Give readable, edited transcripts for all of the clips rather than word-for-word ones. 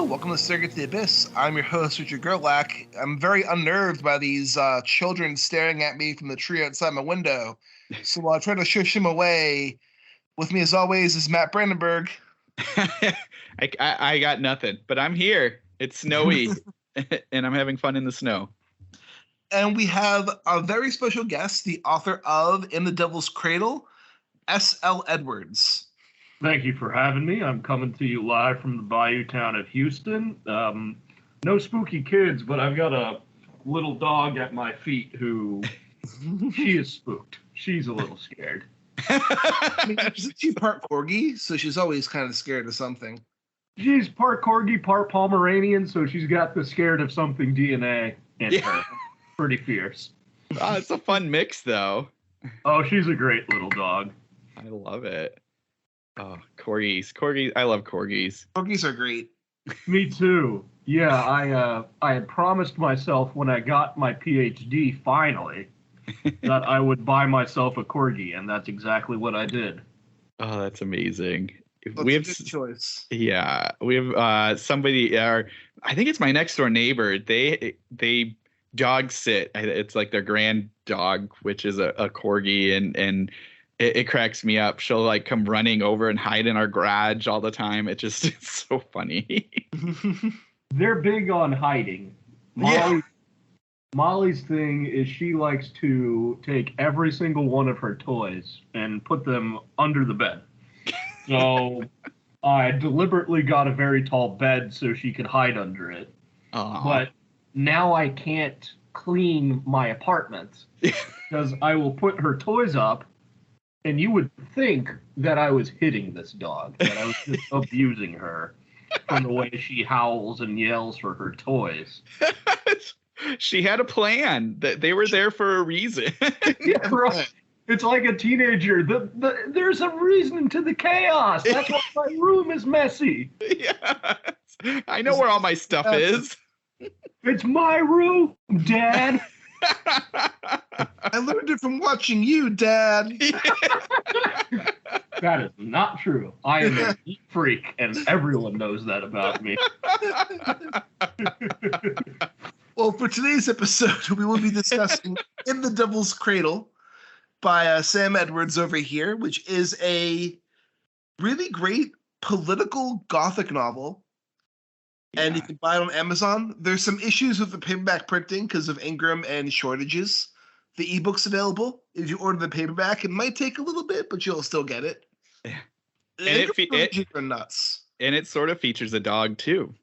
Hello, welcome to Staring at the Abyss. I'm your host, Richard Gerlach. I'm very unnerved by these children staring at me from the tree outside my window. So I'll try to shush them away. With me, as always, is Matt Brandenburg. I got nothing, but I'm here. It's snowy, and I'm having fun in the snow. And we have a very special guest, the author of In the Devil's Cradle, S.L. Edwards. Thank you for having me. I'm coming to you live from the bayou town of Houston. No spooky kids, but I've got a little dog at my feet who she is spooked. She's a little scared. I mean, she's part corgi, so she's always kind of scared of something. She's part corgi, part Pomeranian, so she's got the scared of something DNA in her. Pretty fierce. Oh, it's a fun mix, though. Oh, she's a great little dog. I love it. Oh, corgis. I love corgis. Corgis are great. Me too. Yeah, I had promised myself when I got my PhD finally that I would buy myself a corgi, and that's exactly what I did. Oh, that's amazing. That's we have a good choice. Yeah, we have somebody. I think it's my next door neighbor. They dog sit. It's like their grand dog, which is a corgi, and it cracks me up. She'll like come running over and hide in our garage all the time. It's so funny. They're big on hiding. Molly's thing is she likes to take every single one of her toys and put them under the bed. So I deliberately got a very tall bed so she could hide under it. Aww. But now I can't clean my apartment because I will put her toys up, and you would think that I was hitting this dog, that I was just abusing her from the way she howls and yells for her toys. She had a plan. That they were there for a reason. Yeah, right. It's like a teenager. There's a reason to the chaos. That's why my room is messy. Yeah. I know where all my stuff is. It's my room, Dad. I learned it from watching you, Dad. That is not true. I am a geek freak, and everyone knows that about me. Well, for today's episode, we will be discussing In the Devil's Cradle by Sam Edwards over here, which is a really great political gothic novel. Yeah. And you can buy it on Amazon. There's some issues with the paperback printing because of Ingram and shortages. The ebook's available. If you order the paperback, it might take a little bit, but you'll still get it. Yeah. And are nuts. And it sort of features a dog too.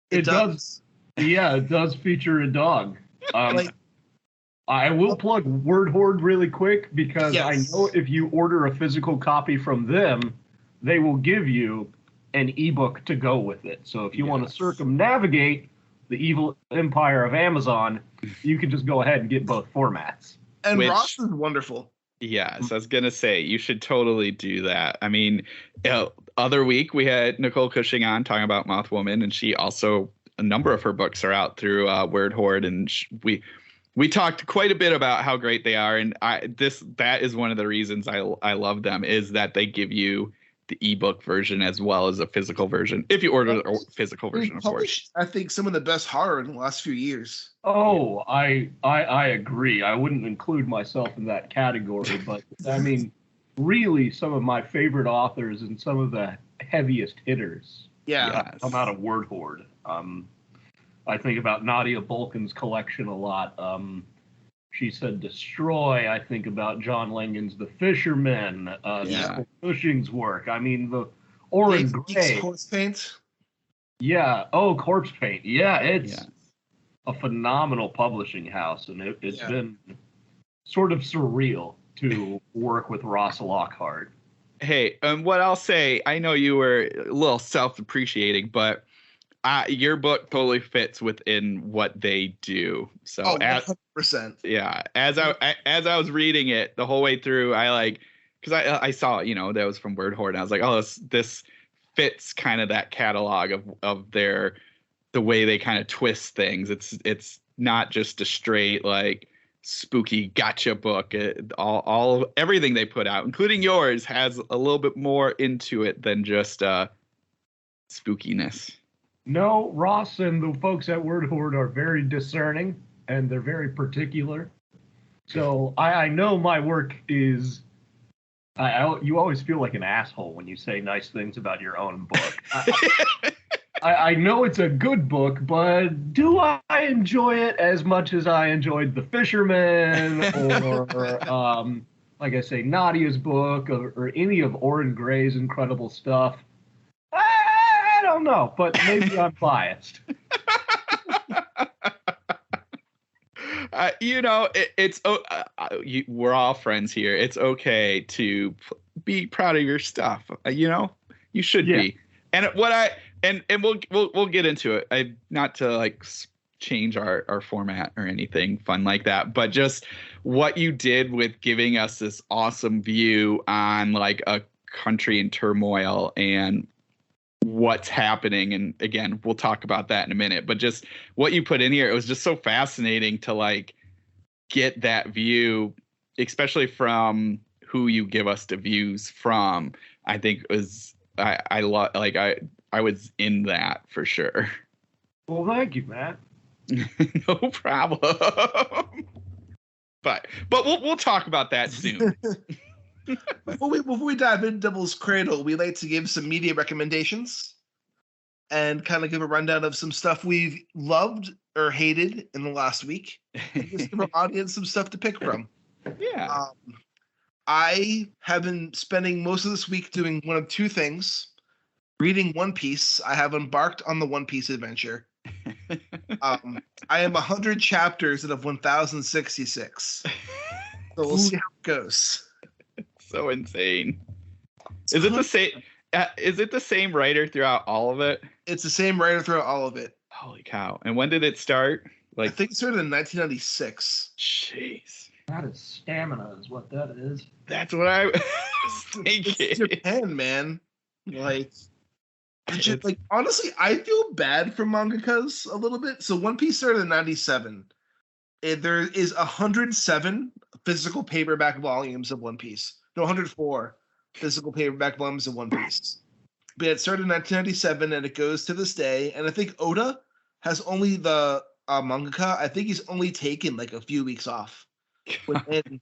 It does. Yeah, it does feature a dog. I will plug Word Horde really quick because I know if you order a physical copy from them, they will give you an ebook to go with it. So if you want to circumnavigate the evil empire of Amazon, you can just go ahead and get both formats. And Ross is wonderful. Yeah, so I was going to say, you should totally do that. I mean, other week we had Nicole Cushing on talking about Mothwoman, and she also, a number of her books are out through Word Horde, and we talked quite a bit about how great they are, and that is one of the reasons I love them, is that they give you the ebook version as well as a physical version, if you order the physical version, of course. I think some of the best horror in the last few years. Oh, I agree. I wouldn't include myself in that category, but I mean, really, some of my favorite authors and some of the heaviest hitters come out of Word Horde. I think about Nadia Bulkin's collection a lot. She said Destroy. I think about John Langan's The Fisherman, Cushing's work. I mean, the Oren Gray. Corpse Paint. Yeah. Oh, Corpse Paint. Yeah, it's a phenomenal publishing house, and it's been sort of surreal to work with Ross Lockhart. Hey, what I'll say, I know you were a little self-depreciating, but your book totally fits within what they do. So 100%. Yeah. As I was reading it the whole way through, because I saw, that was from Word Horde, and I was like, oh, this fits kind of that catalog of the way they kind of twist things. It's not just a straight like spooky gotcha book. Everything they put out, including yours, has a little bit more into it than just spookiness. No, Ross and the folks at Word Horde are very discerning, and they're very particular. So I know my work is... you always feel like an asshole when you say nice things about your own book. I know it's a good book, but do I enjoy it as much as I enjoyed The Fisherman or, like I say, Nadia's book or any of Oren Gray's incredible stuff? I don't know, but maybe I'm biased. We're all friends here. It's okay to be proud of your stuff. You should be. And we'll get into it. Not to change our format or anything fun like that, but just what you did with giving us this awesome view on a country in turmoil and what's happening. And again, we'll talk about that in a minute, but just what you put in here, it was just so fascinating to get that view, especially from who you give us the views from. I think it was, I was in that for sure. Well, thank you, Matt. No problem. But we'll talk about that soon. Before we dive into Devil's Cradle, we like to give some media recommendations and kind of give a rundown of some stuff we've loved or hated in the last week. And just give our audience some stuff to pick from. Yeah. I have been spending most of this week doing one of two things. Reading One Piece. I have embarked on the One Piece adventure. I am 100 chapters out of 1066. So we'll see how it goes. So insane. Is it the same? Is it the same writer throughout all of it? It's the same writer throughout all of it. Holy cow! And when did it start? I think it started in 1996. Jeez. That is stamina, is what that is. That's what I was thinking. It's Japan, man. Honestly, I feel bad for mangakas a little bit. So One Piece started in 97. There is 107 physical paperback volumes of One Piece. No, 104 physical paperback volumes of One Piece. But it started in 1997, and it goes to this day. And I think Oda has only the mangaka. I think he's only taken a few weeks off within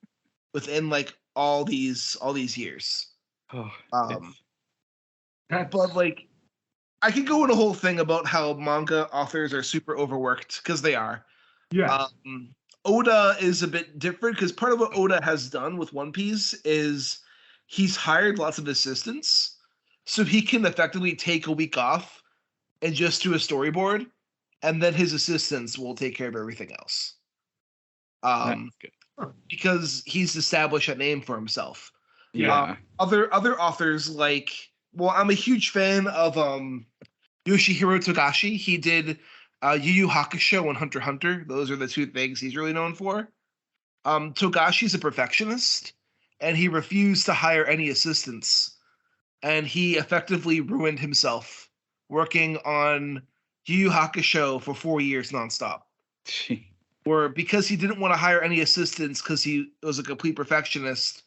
all these years. Oh, but I could go in a whole thing about how manga authors are super overworked, because they are. Yeah. Oda is a bit different, because part of what Oda has done with One Piece is he's hired lots of assistants, so he can effectively take a week off and just do a storyboard, and then his assistants will take care of everything else. Because he's established a name for himself. Yeah. Other authors I'm a huge fan of Yoshihiro Togashi. He did Yu Yu Hakusho and Hunter x Hunter. Those are the two things he's really known for. Togashi's a perfectionist, and he refused to hire any assistants. And he effectively ruined himself working on Yu Yu Hakusho for 4 years nonstop. Because he didn't want to hire any assistants because he was a complete perfectionist,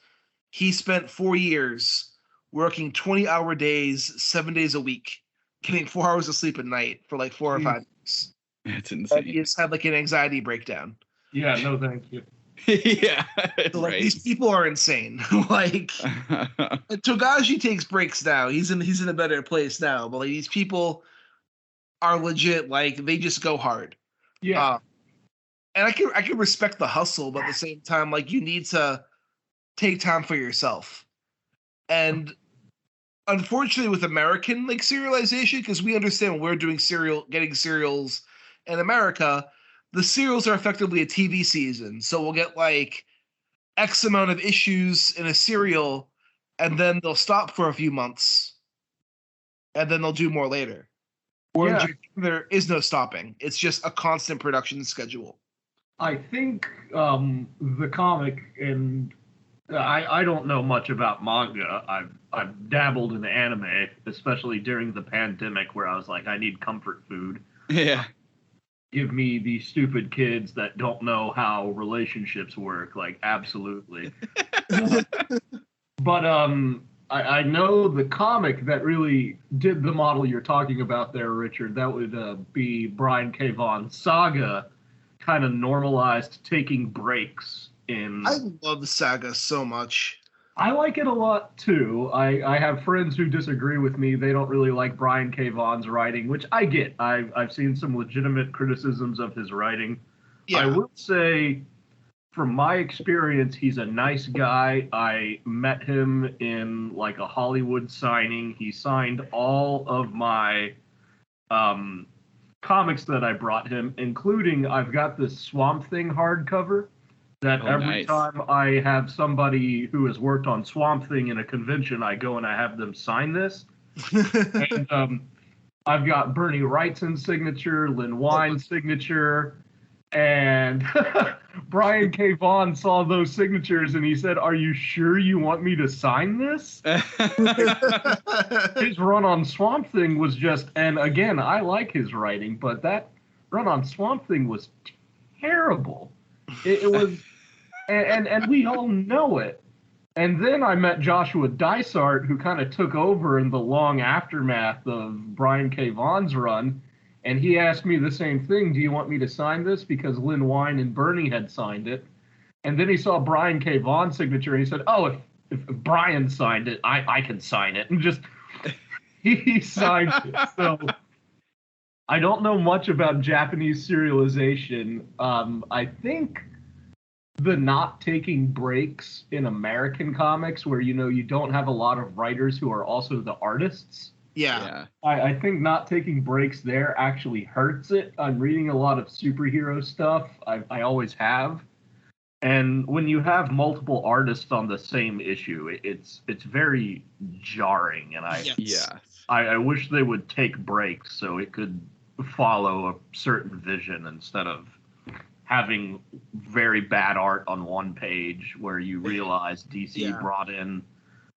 he spent 4 years working 20-hour days, 7 days a week, getting 4 hours of sleep at night for 4 or 5 days. That's insane. And he just had an anxiety breakdown. Yeah, no thank you. Yeah. So, these people are insane. Togashi takes breaks now. He's in a better place now. But these people are legit. They just go hard. Yeah. And I can respect the hustle, but at the same time, you need to take time for yourself. And unfortunately, with American serialization, because we understand when we're doing getting serials in America, the serials are effectively a TV season. So we'll get X amount of issues in a serial, and then they'll stop for a few months, and then they'll do more later. Whereas there is no stopping. It's just a constant production schedule. I think the comic, and I don't know much about manga. I've dabbled in anime, especially during the pandemic, where I was I need comfort food. Yeah. Give me the stupid kids that don't know how relationships work. Absolutely. But I know the comic that really did the model you're talking about there, Richard. That would be Brian K. Vaughan's Saga, kind of normalized taking breaks in. I love Saga so much. I like it a lot too. I have friends who disagree with me. They don't really like Brian K. Vaughan's writing, which I get. I've seen some legitimate criticisms of his writing. Yeah. I will say, from my experience, he's a nice guy. I met him in like a Hollywood signing. He signed all of my comics that I brought him, including I've got this Swamp Thing hardcover that every time I have somebody who has worked on Swamp Thing in a convention, I go and I have them sign this. And I've got Bernie Wrightson's signature, Lynn Wine's signature, and Brian K. Vaughan saw those signatures and he said, "Are you sure you want me to sign this?" His run on Swamp Thing was just, and again, I like his writing, but that run on Swamp Thing was terrible. It was, and we all know it. And then I met Joshua Dysart, who kind of took over in the long aftermath of Brian K. Vaughan's run. And he asked me the same thing. Do you want me to sign this? Because Lynn Wine and Bernie had signed it. And then he saw Brian K. Vaughan's signature and he said, "Oh, if Brian signed it, I can sign it." And just, he signed it. So I don't know much about Japanese serialization. I think the not taking breaks in American comics, where, you don't have a lot of writers who are also the artists. Yeah. I think not taking breaks there actually hurts it. I'm reading a lot of superhero stuff. I always have. And when you have multiple artists on the same issue, it's very jarring. And I wish they would take breaks so it could follow a certain vision instead of having very bad art on one page where you realize DC brought in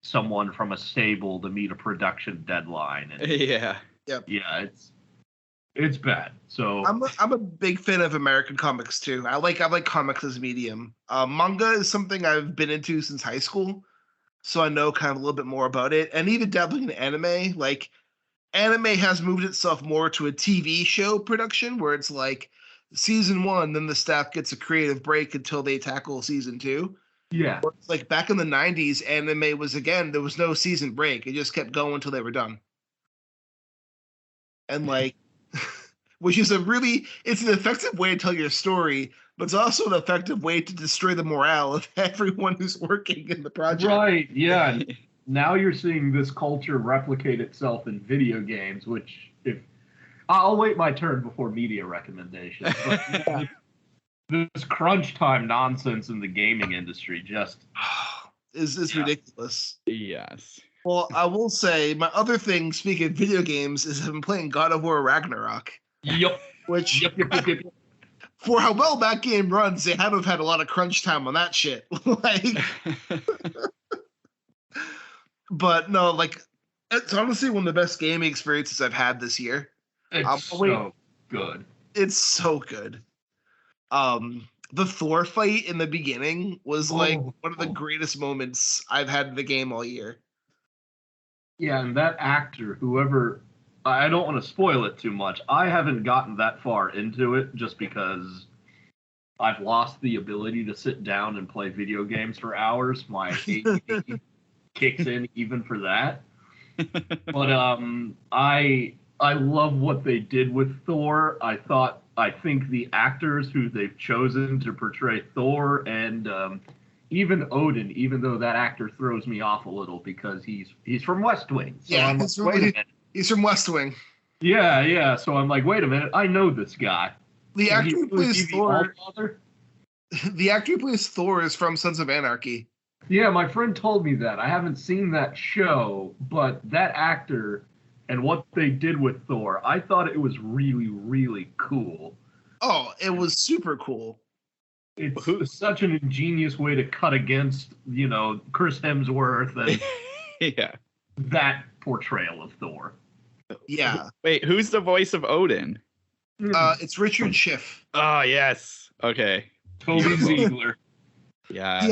someone from a stable to meet a production deadline. And it's bad. So I'm a big fan of American comics too. I like comics as a medium. Manga is something I've been into since high school, so I know kind of a little bit more about it. And even dabbling in anime, like anime has moved itself more to a TV show production where it's like season 1, then the staff gets a creative break until they tackle season 2. Yeah. Like back in the 90s, anime was, again, there was no season break. It just kept going until they were done. And like, which is it's an effective way to tell your story, but it's also an effective way to destroy the morale of everyone who's working in the project. Right, yeah. Now you're seeing this culture replicate itself in video games, which I'll wait my turn before media recommendations. But this crunch time nonsense in the gaming industry just is ridiculous. Yes. Well, I will say my other thing, speaking of video games, is I've been playing God of War Ragnarok. Yep. Which, for how well that game runs, they haven't had a lot of crunch time on that shit. But no, like, it's honestly one of the best gaming experiences I've had this year. It's so good. It's so good. The Thor fight in the beginning was one of the greatest moments I've had in the game all year. Yeah, and that actor, whoever, I don't want to spoil it too much. I haven't gotten that far into it just because I've lost the ability to sit down and play video games for hours. My ADD kicks in even for that. But I love what they did with Thor. I think the actors who they've chosen to portray Thor and even Odin, even though that actor throws me off a little because he's from West Wing. So yeah, he's from West Wing. Yeah. So I'm like, wait a minute, I know this guy. The actor who plays Thor. The actor who plays Thor is from Sons of Anarchy. Yeah, my friend told me that. I haven't seen that show, but that actor and what they did with Thor, I thought it was really, really cool. Oh, it was super cool. It's such an ingenious way to cut against, Chris Hemsworth and that portrayal of Thor. Yeah. Wait, who's the voice of Odin? It's Richard Schiff. Oh, yes. Okay. Toby Ziegler. Yeah. He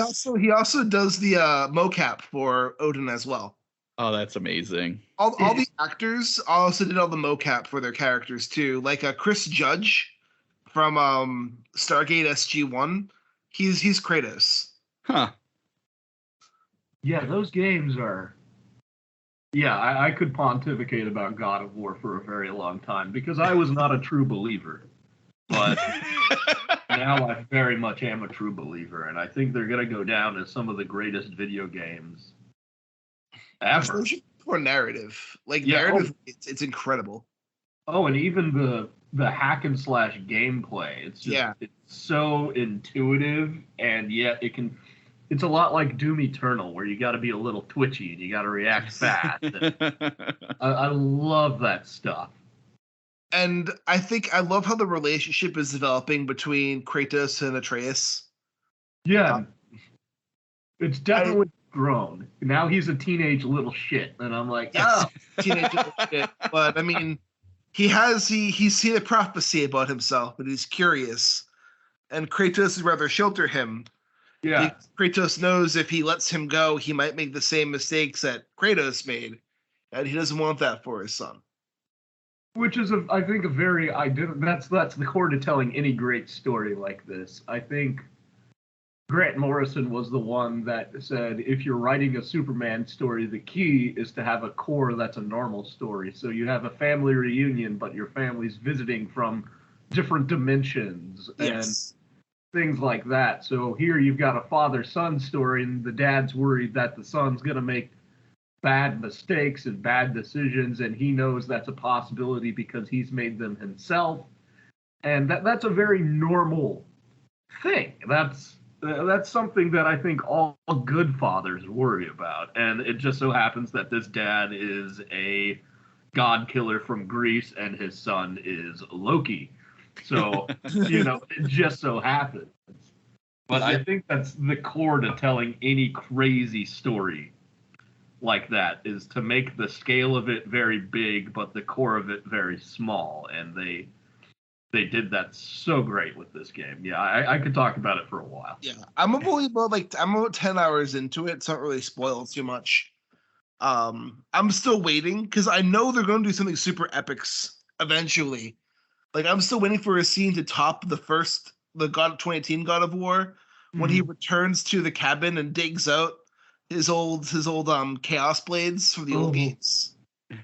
also does the mocap for Odin as well. Oh, that's amazing. All the actors also did all the mocap for their characters too. Like Chris Judge from Stargate SG-1. He's Kratos. Huh. Yeah, those games are... Yeah, I could pontificate about God of War for a very long time because I was not a true believer. But now I very much am a true believer, and I think they're going to go down as some of the greatest video games ever. Especially for narrative. Narrative, it's incredible. Oh, and even the hack and slash gameplay. It's just it's so intuitive, and yet it's a lot like Doom Eternal, where you got to be a little twitchy and you got to react fast. I love that stuff. And I love how the relationship is developing between Kratos and Atreus. Yeah. It's definitely grown. Now he's a teenage little shit. And I'm like, teenage little shit. But I mean, he's seen a prophecy about himself, and he's curious. And Kratos would rather shelter him. Yeah. Kratos knows if he lets him go, he might make the same mistakes that Kratos made. And he doesn't want that for his son. Which is, I think, a very that's the core to telling any great story like this. I think Grant Morrison was the one that said, if you're writing a Superman story, the key is to have a core that's a normal story. So you have a family reunion, but your family's visiting from different dimensions and things like that. So here you've got a father-son story, and the dad's worried that the son's going to make bad mistakes and bad decisions, and he knows that's a possibility because he's made them himself. And that's a very normal thing. That's something that I think all good fathers worry about. And it just so happens that this dad is a god killer from Greece and his son is Loki. So, it just so happens. But I think that's the core to telling any crazy story like that, is to make the scale of it very big, but the core of it very small. And they did that so great with this game. Yeah, I could talk about it for a while. Yeah, I'm about 10 hours into it. It's not really spoiled too much. I'm still waiting because I know they're going to do something super epics eventually. I'm still waiting for a scene to top the 2018 God of War, when he returns to the cabin and digs out his old Chaos Blades from the old games.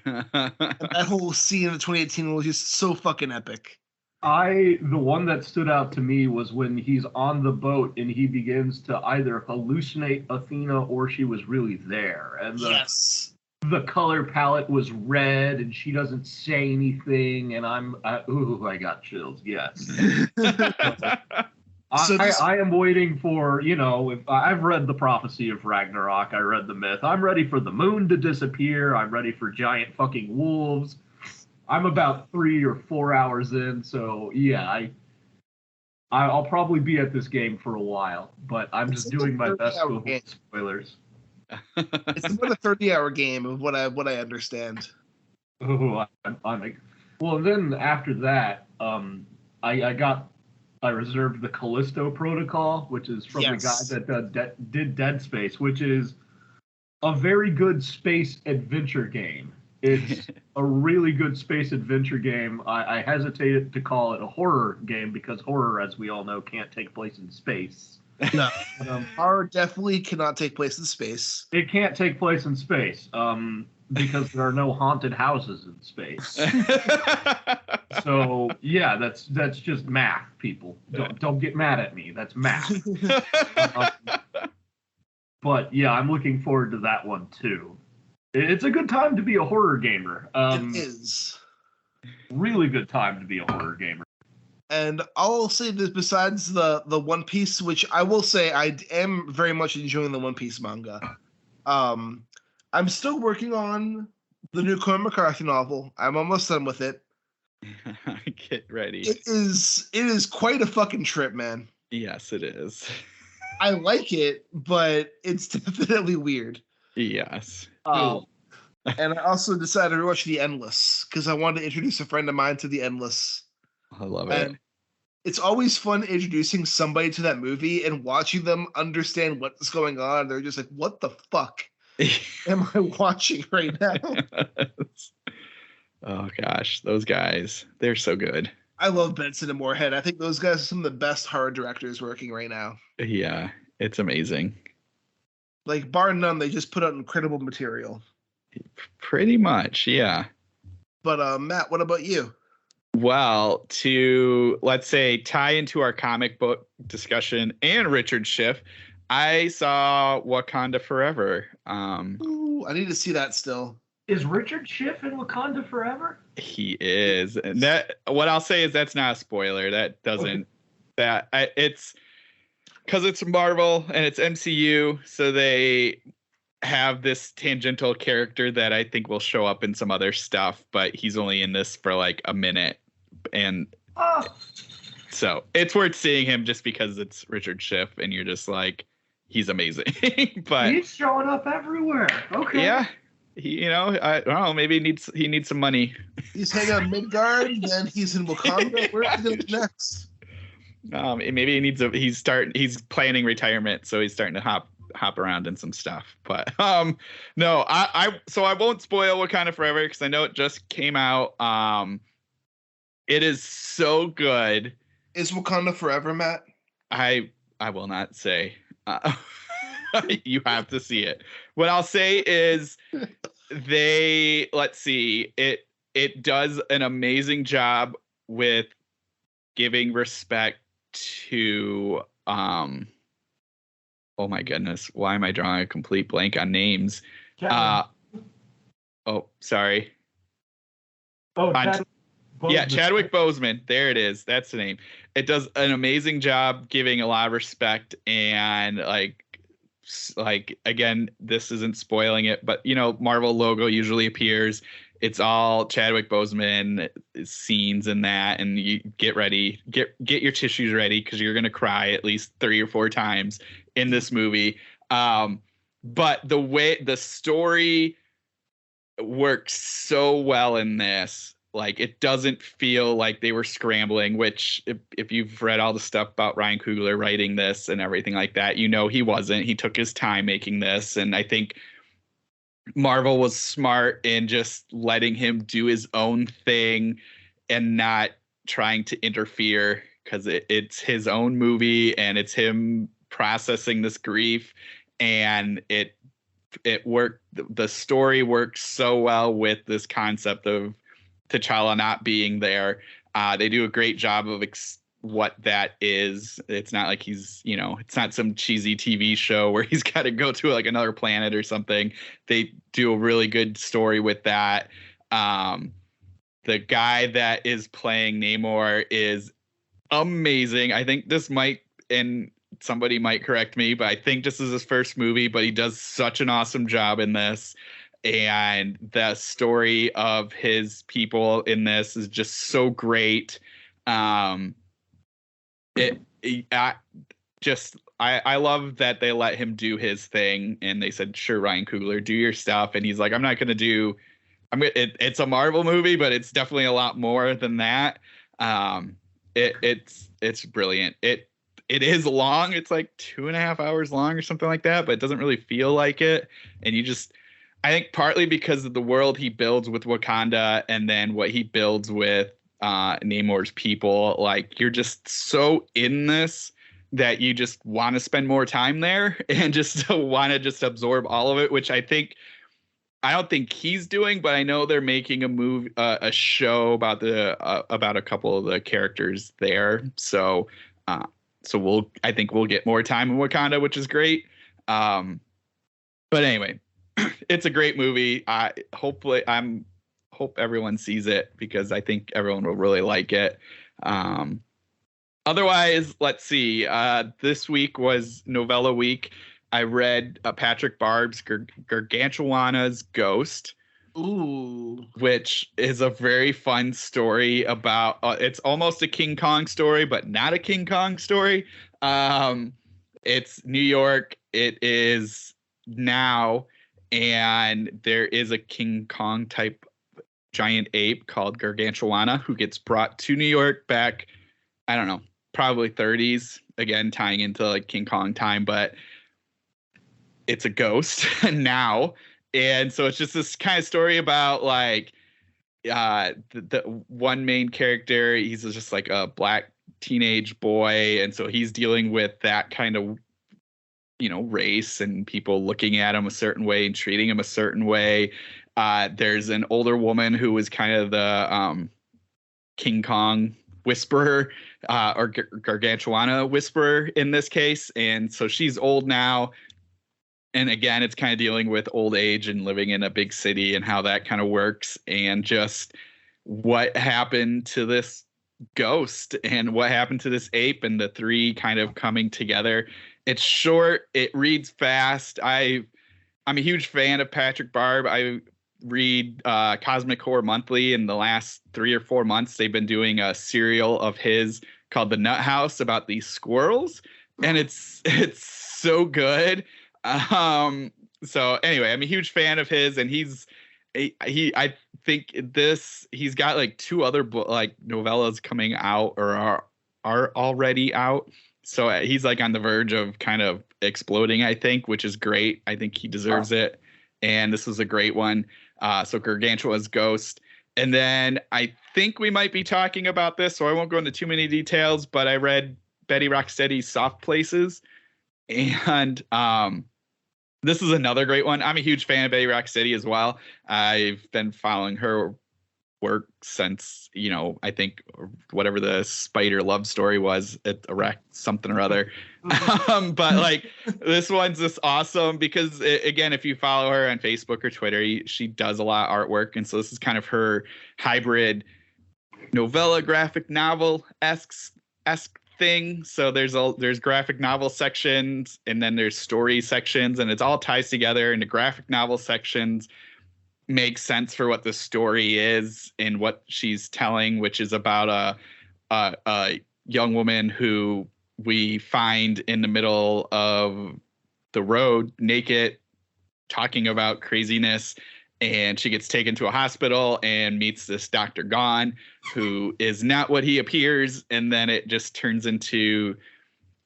And that whole scene in the 2018 was just so fucking epic. The one that stood out to me was when he's on the boat and he begins to either hallucinate Athena or she was really there. And the color palette was red and she doesn't say anything, and I got chills. Yes. I am waiting for, I've read the prophecy of Ragnarok. I read the myth. I'm ready for the moon to disappear. I'm ready for giant fucking wolves. I'm about 3 or 4 hours in. So yeah, I'll probably be at this game for a while, but I'm just doing my best to avoid spoilers. It's about a 30-hour game of what I understand. Well, then after that, I reserved the Callisto Protocol, which is from the guy that did Dead Space, which is a very good space adventure game. It's a really good space adventure game. I hesitated to call it a horror game because horror, as we all know, can't take place in space. No, horror definitely cannot take place in space. It can't take place in space because there are no haunted houses in space. So yeah, that's just math, people. Don't get mad at me. That's math. But yeah, I'm looking forward to that one too. It's a good time to be a horror gamer. It is. Really good time to be a horror gamer. And I'll say this, besides the One Piece, which I will say I am very much enjoying the One Piece manga. I'm still working on the new Cormac McCarthy novel. I'm almost done with it. Get ready. It is quite a fucking trip, man. Yes, it is. I like it, but it's definitely weird. Yes. And I also decided to watch The Endless because I wanted to introduce a friend of mine to The Endless. I love it. It's always fun introducing somebody to that movie and watching them understand what's going on. They're just like, what the fuck? am I watching right now? Oh gosh, those guys, they're so good. I love Benson and Moorhead. I think those guys are some of the best horror directors working right now. Yeah, it's amazing. Like, bar none, they just put out incredible material. Pretty much, yeah. But Matt, what about you? Well, to, let's say, tie into our comic book discussion and Richard Schiff, I saw Wakanda Forever. Ooh, I need to see that still. Is Richard Schiff in Wakanda Forever? He is. And that, what I'll say is that's not a spoiler. That doesn't, it's because it's Marvel and it's MCU, so they have this tangential character that I think will show up in some other stuff, but he's only in this for like a minute. And so it's worth seeing him just because it's Richard Schiff and you're just like, he's amazing. But he's showing up everywhere. Okay. Yeah. He, I don't know, maybe he needs some money. He's hanging out Midgard, then he's in Wakanda. Where is he going next? Maybe he's planning retirement, so he's starting to hop around in some stuff. But no, so I won't spoil Wakanda Forever because I know it just came out. It is so good. Is Wakanda Forever, Matt? I will not say. You have to see it. What I'll say is let's see, it does an amazing job with giving respect to oh my goodness, why am I drawing a complete blank on names? Sorry. Chadwick Boseman. There it is. That's the name. It does an amazing job giving a lot of respect and like again, this isn't spoiling it, but Marvel logo usually appears. It's all Chadwick Boseman scenes in that, and you get ready, get your tissues ready because you're gonna cry at least 3 or 4 times in this movie. But the way the story works so well in this, like it doesn't feel like they were scrambling, which if you've read all the stuff about Ryan Coogler writing this and everything like that, he wasn't. He took his time making this. And I think Marvel was smart in just letting him do his own thing and not trying to interfere because it's his own movie and it's him processing this grief. And it worked. The story works so well with this concept of T'Challa not being there. They do a great job of what that is. It's not like he's, it's not some cheesy TV show where he's got to go to like another planet or something. They do a really good story with that. The guy that is playing Namor is amazing. I think this might, and somebody might correct me, but I think this is his first movie, but he does such an awesome job in this. And the story of his people in this is just so great. I love that they let him do his thing, and they said, "Sure, Ryan Coogler, do your stuff." And he's like, "I'm not going to do. It's a Marvel movie, but it's definitely a lot more than that." It's brilliant. It is long. It's like 2.5 hours long or something like that, but it doesn't really feel like it. And I think partly because of the world he builds with Wakanda and then what he builds with Namor's people, like you're just so in this that you just want to spend more time there and just want to just absorb all of it, which I don't think he's doing, but I know they're making a show about a couple of the characters there. So I think we'll get more time in Wakanda, which is great. But anyway, it's a great movie. Hope everyone sees it because I think everyone will really like it. Otherwise, let's see. This week was novella week. I read Patrick Barb's Gargantuana's Ghost. Ooh. Which is a very fun story about it's almost a King Kong story, but not a King Kong story. It's New York. It is now. And there is a King Kong type giant ape called Gargantuana who gets brought to New York back, I don't know, probably 30s, again, tying into like King Kong time. But it's a ghost now. And so it's just this kind of story about like the one main character, he's just like a black teenage boy, and so he's dealing with that kind of, you know, race and people looking at him a certain way and treating him a certain way. There's an older woman who was kind of the King Kong whisperer, or Gargantuana whisperer in this case, and so she's old now. And again, it's kind of dealing with old age and living in a big city and how that kind of works, and just what happened to this ghost and what happened to this ape, and the three kind of coming together. It's short. It reads fast. I'm a huge fan of Patrick Barb. I read Cosmic Horror Monthly. In the last 3 or 4 months, they've been doing a serial of his called The Nut House about these squirrels, and it's so good. So anyway, I'm a huge fan of his, and I think he's got like 2 other novellas coming out or are already out. So he's like on the verge of kind of exploding, I think, which is great. I think he deserves it. And this was a great one. So Gargantua's Ghost. And then I think we might be talking about this, so I won't go into too many details, but I read Betty Rocksteady's Soft Places. And this is another great one. I'm a huge fan of Betty Rocksteady as well. I've been following her work since, you know, I think whatever the spider love story was at Erect something or other. But like this one's just awesome because again, if you follow her on Facebook or Twitter, she does a lot of artwork. And so this is kind of her hybrid novella, graphic novel esque thing. So there's graphic novel sections, and then there's story sections, and it all ties together. And the graphic novel sections make sense for what the story is and what she's telling, which is about a young woman who we find in the middle of the road, naked, talking about craziness. And she gets taken to a hospital and meets this Dr. Gone, who is not what he appears. And then it just turns into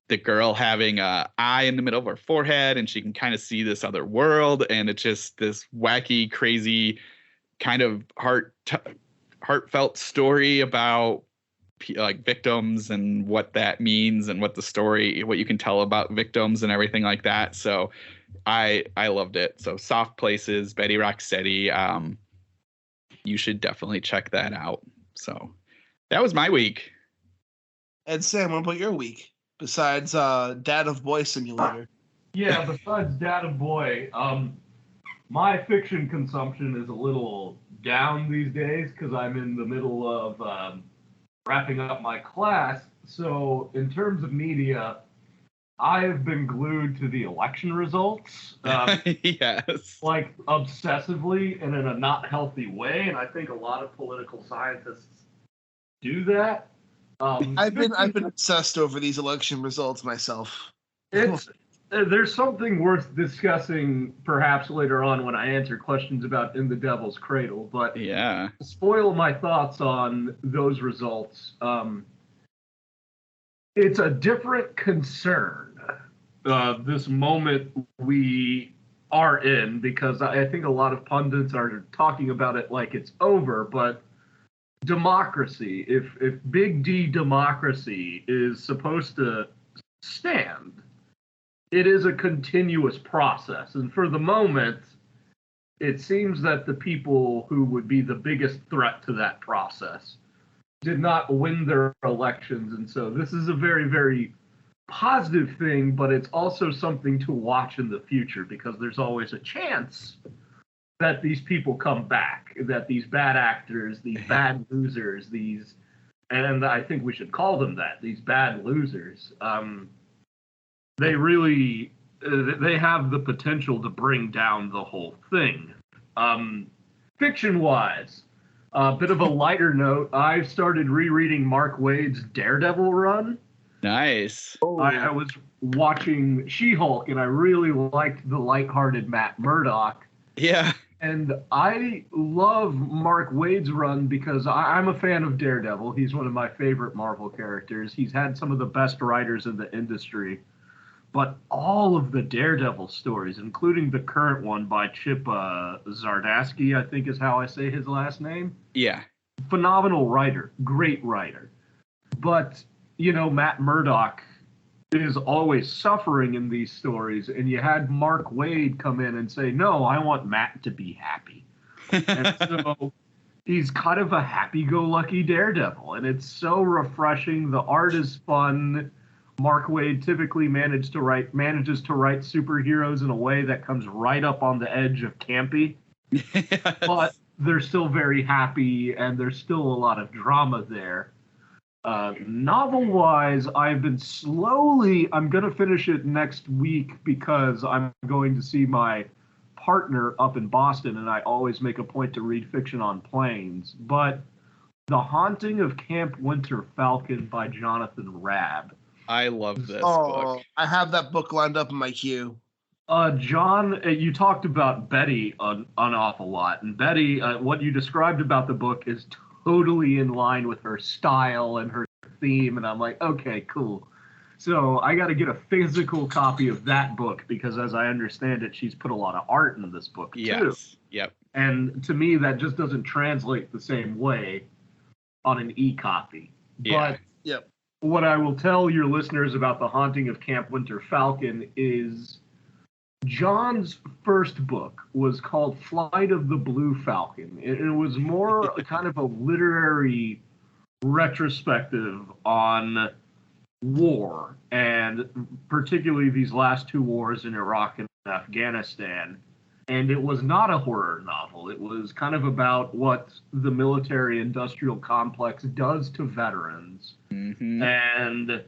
the girl having an eye in the middle of her forehead, and she can kind of see this other world. And it's just this wacky, crazy kind of heartfelt story about like victims and what that means and what you can tell about victims and everything like that. So I loved it. So Soft Places, Betty Rocksteady. You should definitely check that out. So that was my week. And Sam, what about your week? Besides Dad of Boy Simulator. Yeah, besides Dad of Boy, my fiction consumption is a little down these days because I'm in the middle of wrapping up my class. So in terms of media, I have been glued to the election results. Yes. Like obsessively and in a not healthy way. And I think a lot of political scientists do that. I've been obsessed over these election results myself. There's something worth discussing perhaps later on when I answer questions about In the Devil's Cradle. But yeah, to spoil my thoughts on those results, it's a different concern. This moment we are in, because I think a lot of pundits are talking about it like it's over, but democracy, if big D democracy is supposed to stand, it is a continuous process. And for the moment, it seems that the people who would be the biggest threat to that process did not win their elections. And so this is a very, very positive thing, but it's also something to watch in the future, because there's always a chance that these people come back, that these bad actors, these bad losers, and I think we should call them that, these bad losers, they really, they have the potential to bring down the whole thing. Fiction-wise, a bit of a lighter note, I've started rereading Mark Waid's Daredevil run. Nice. I was watching She-Hulk, and I really liked the lighthearted Matt Murdock. Yeah. And I love Mark Waid's run because I'm a fan of Daredevil. He's one of my favorite Marvel characters. He's had some of the best writers in the industry. But all of the Daredevil stories, including the current one by Chip Zdarsky, I think is how I say his last name. Yeah. Phenomenal writer, great writer. But, Matt Murdock is always suffering in these stories, and you had Mark Waid come in and say, no, I want Matt to be happy. And so he's kind of a happy-go-lucky Daredevil, and it's so refreshing. The art is fun. Mark Waid typically manages to write superheroes in a way that comes right up on the edge of campy. Yes. But they're still very happy, and there's still a lot of drama there. Novel-wise, I'm going to finish it next week because I'm going to see my partner up in Boston, and I always make a point to read fiction on planes. But The Haunting of Camp Winter Falcon by Jonathan Raab. I love this book. I have that book lined up in my queue. John, you talked about Betty an awful lot. And Betty, what you described about the book is totally in line with her style and her theme. And I'm like, okay, cool. So I got to get a physical copy of that book because as I understand it, she's put a lot of art in this book too. Yes. Yep. And to me, that just doesn't translate the same way on an e-copy. Yeah. But yep. What I will tell your listeners about The Haunting of Camp Winter Falcon is John's first book was called Flight of the Blue Falcon. It was more kind of a literary retrospective on war, and particularly these last two wars in Iraq and Afghanistan. And it was not a horror novel. It was kind of about what the military-industrial complex does to veterans. Mm-hmm. And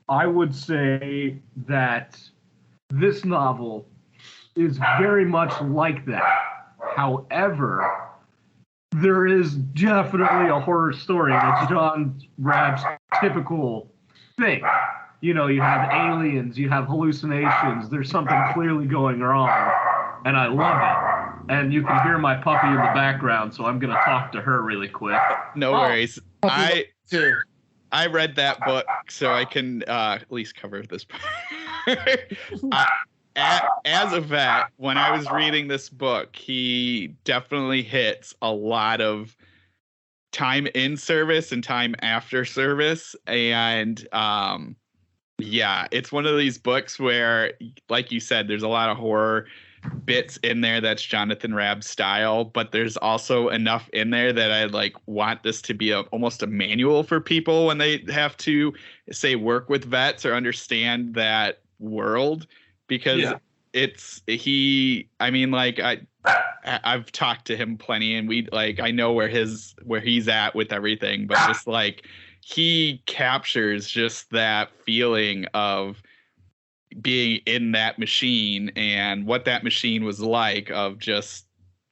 I would say that this novel is very much like that. However, there is definitely a horror story, and it's John Raab's typical thing. You have aliens, you have hallucinations, there's something clearly going wrong. And I love it. And you can hear my puppy in the background, so I'm going to talk to her really quick. No worries. I read that book, so I can at least cover this part. As a vet, when I was reading this book, he definitely hits a lot of time in service and time after service. And it's one of these books where, like you said, there's a lot of horror bits in there that's Jonathan Raab's style, but there's also enough in there that I want this to be almost a manual for people when they have to say work with vets or understand that world, because I've talked to him plenty, and I know where he's at with everything, but just he captures just that feeling of being in that machine and what that machine was like, of just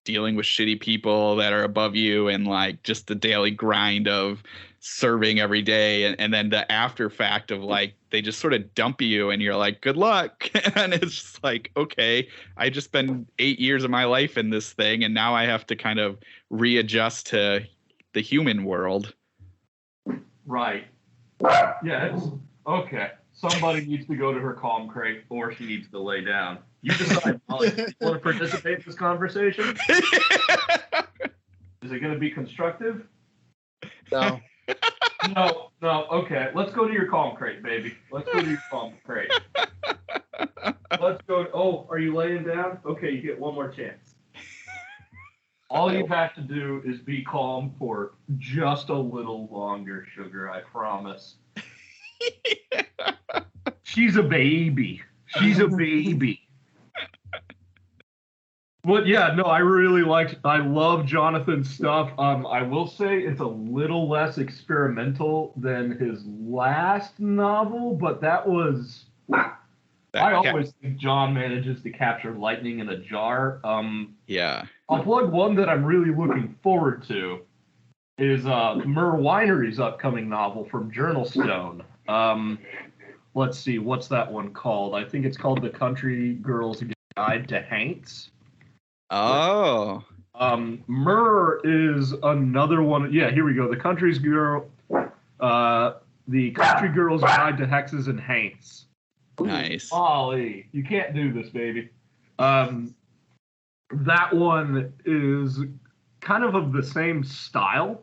dealing with shitty people that are above you, and just the daily grind of serving every day, and then the after fact of they just sort of dump you and you're like, good luck. And it's just okay, I just spent 8 years of my life in this thing, and now I have to kind of readjust to the human world. Right. Yeah, it's okay. Somebody needs to go to her calm crate, or she needs to lay down. You decide, Molly. You want to participate in this conversation? Is it going to be constructive? No. No. Okay, let's go to your calm crate, baby. Let's go to your calm crate. Let's go. Oh, are you laying down? Okay, you get one more chance. All you have to do is be calm for just a little longer, sugar. I promise. She's a baby. But yeah, no, I love Jonathan's stuff. I will say it's a little less experimental than his last novel, but I always think John manages to capture lightning in a jar. I'll plug one that I'm really looking forward to is Whinery's upcoming novel from Journalstone. Let's see, what's that one called? I think it's called The Country Girl's Guide to Haints. Oh. Myrrh is another one. Yeah, here we go. The Country Girl's Guide to Hexes and Haints. Nice. Ollie, you can't do this, baby. That one is kind of the same style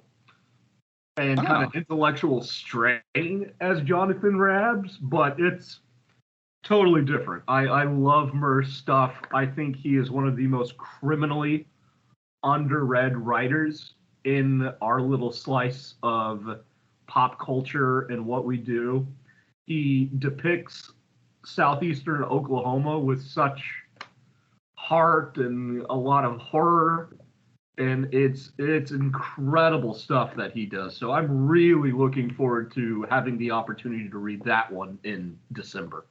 and kind of intellectual strain as Jonathan Raab's, but it's totally different. I love Murr's stuff. I think he is one of the most criminally underread writers in our little slice of pop culture and what we do. He depicts southeastern Oklahoma with such heart and a lot of horror, and it's incredible stuff that he does. So I'm really looking forward to having the opportunity to read that one in December.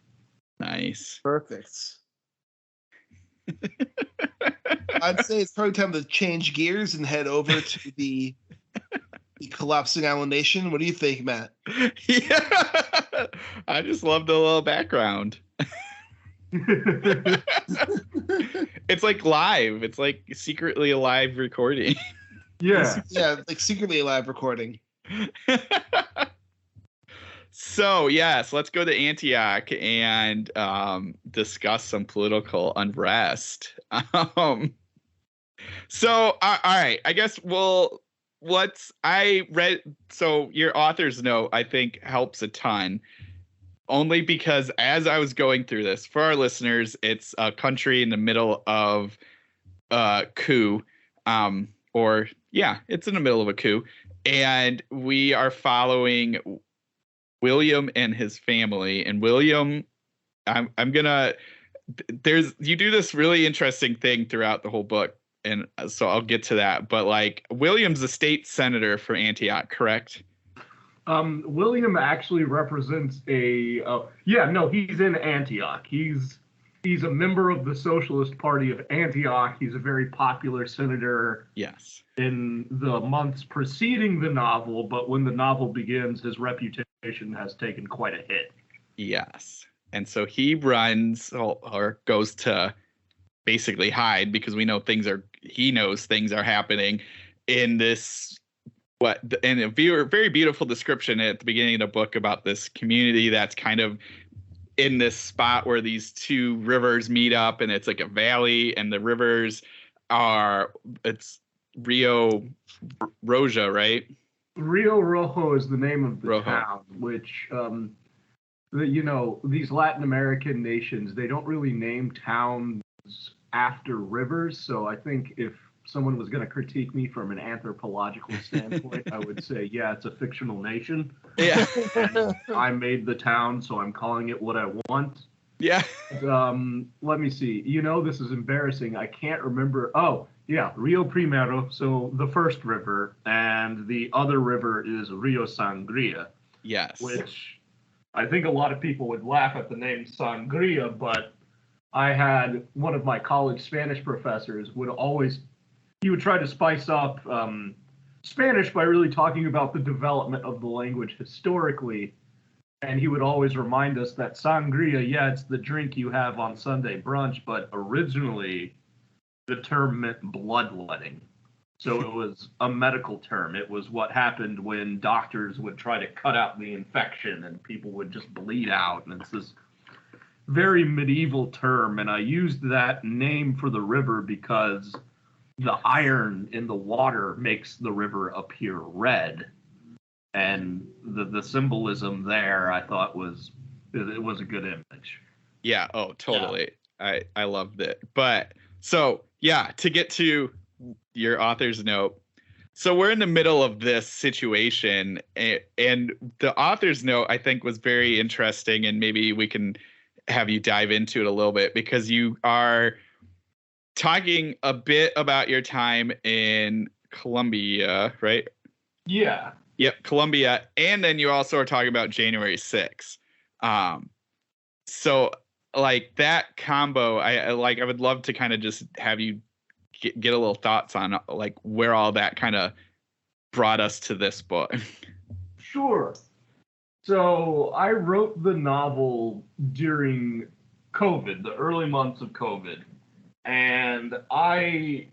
Nice. Perfect. I'd say it's probably time to change gears and head over to the collapsing island nation. What do you think, Matt? Yeah, I just love the little background. It's like live. It's like secretly a live recording. Yeah. Yeah, like secretly a live recording. So, yes, let's go to Antioch and discuss some political unrest. So, all right, I guess so your author's note, I think, helps a ton. Only because as I was going through this, for our listeners, it's a country in the middle of a coup. It's in the middle of a coup. And we are following William and his family. And William, you do this really interesting thing throughout the whole book. And so I'll get to that. But like, William's a state senator for Antioch, correct? William actually represents he's in Antioch. He's a member of the Socialist Party of Antioch. He's a very popular senator. Yes. In the months preceding the novel, but when the novel begins, his reputation has taken quite a hit. Yes. And so he runs or goes to basically hide because he knows things are happening in this and a very beautiful description at the beginning of the book about this community that's kind of in this spot where these two rivers meet up, and it's like a valley, and the rivers it's Rio Roja, right? Rio Rojo is the name of the town, which these Latin American nations, they don't really name towns after rivers. So I think if someone was going to critique me from an anthropological standpoint, I would say, yeah, it's a fictional nation. Yeah. I made the town, so I'm calling it what I want. Yeah. Let me see. This is embarrassing. I can't remember. Oh, yeah, Rio Primero, so the first river, and the other river is Rio Sangria. Yes. Which I think a lot of people would laugh at the name Sangria, but I had one of my college Spanish professors he would try to spice up Spanish by really talking about the development of the language historically. And he would always remind us that sangria, yeah, it's the drink you have on Sunday brunch, but originally the term meant bloodletting. So it was a medical term. It was what happened when doctors would try to cut out the infection and people would just bleed out. And it's this very medieval term. And I used that name for the river because the iron in the water makes the river appear red. And the symbolism there, I thought it was a good image. Yeah. Oh, totally. Yeah. I loved it. But so, yeah, to get to your author's note. So we're in the middle of this situation, and the author's note, I think, was very interesting, and maybe we can have you dive into it a little bit, because you are talking a bit about your time in Colombia, right? Yeah. Yep, Colombia, and then you also are talking about January 6th. So like that combo, I would love to kind of just have you get a little thoughts on like where all that kind of brought us to this book. Sure. So I wrote the novel during COVID, the early months of COVID, and I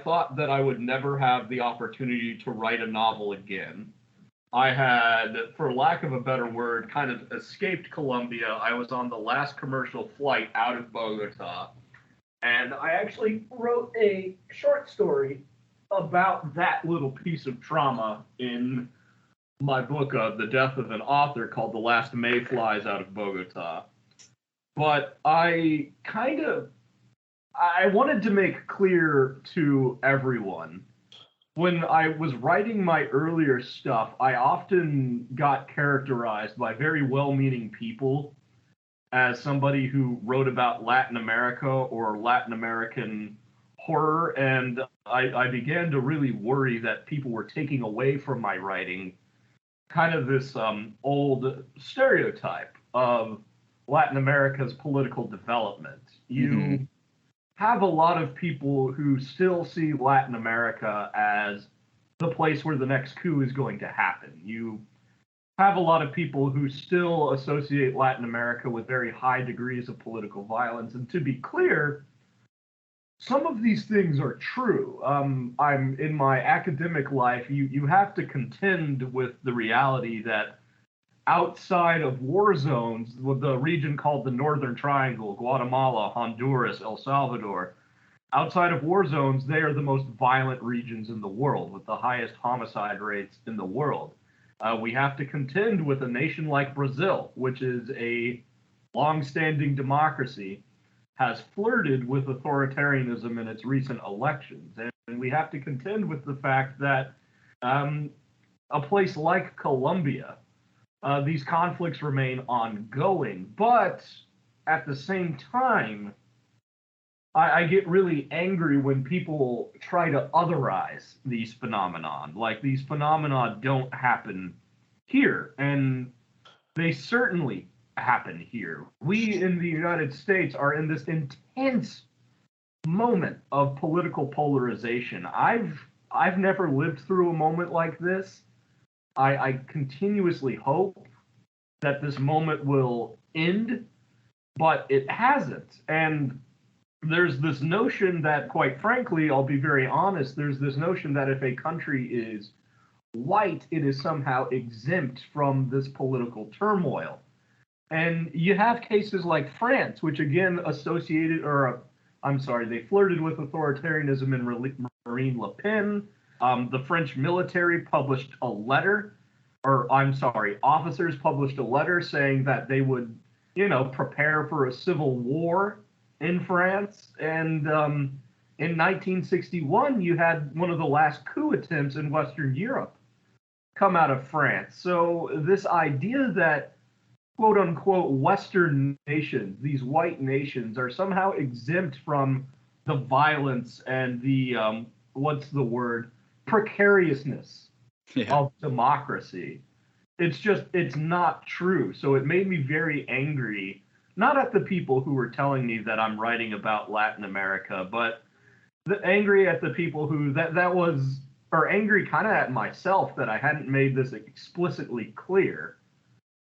thought that I would never have the opportunity to write a novel again. I had, for lack of a better word, kind of escaped Colombia. I was on the last commercial flight out of Bogota. And I actually wrote a short story about that little piece of trauma in my book of The Death of an Author called The Last Mayflies Out of Bogota. But I wanted to make clear to everyone, when I was writing my earlier stuff, I often got characterized by very well-meaning people as somebody who wrote about Latin America or Latin American horror, and I began to really worry that people were taking away from my writing kind of this old stereotype of Latin America's political development. You have a lot of people who still see Latin America as the place where the next coup is going to happen. You have a lot of people who still associate Latin America with very high degrees of political violence. And to be clear, some of these things are true. I'm in my academic life, you have to contend with the reality that outside of war zones, with the region called the Northern Triangle, Guatemala, Honduras, El Salvador, outside of war zones, they are the most violent regions in the world with the highest homicide rates in the world. We have to contend with a nation like Brazil, which is a long-standing democracy, has flirted with authoritarianism in its recent elections. And we have to contend with the fact that a place like Colombia, these conflicts remain ongoing. But at the same time, I get really angry when people try to otherize these phenomenon. Like, these phenomena don't happen here, and they certainly happen here. We in the United States are in this intense moment of political polarization. I've never lived through a moment like this. I continuously hope that this moment will end, but it hasn't. And there's this notion that, quite frankly, I'll be very honest, there's this notion that if a country is white, it is somehow exempt from this political turmoil. And you have cases like France, which again they flirted with authoritarianism in Marine Le Pen. The French military published a letter, officers published a letter saying that they would, prepare for a civil war in France. And in 1961, you had one of the last coup attempts in Western Europe come out of France. So this idea that, quote unquote, Western nations, these white nations, are somehow exempt from the violence and the, precariousness of democracy. It's not true. So it made me very angry, not at the people who were telling me that I'm writing about Latin America, but angry at the people who angry kind of at myself that I hadn't made this explicitly clear,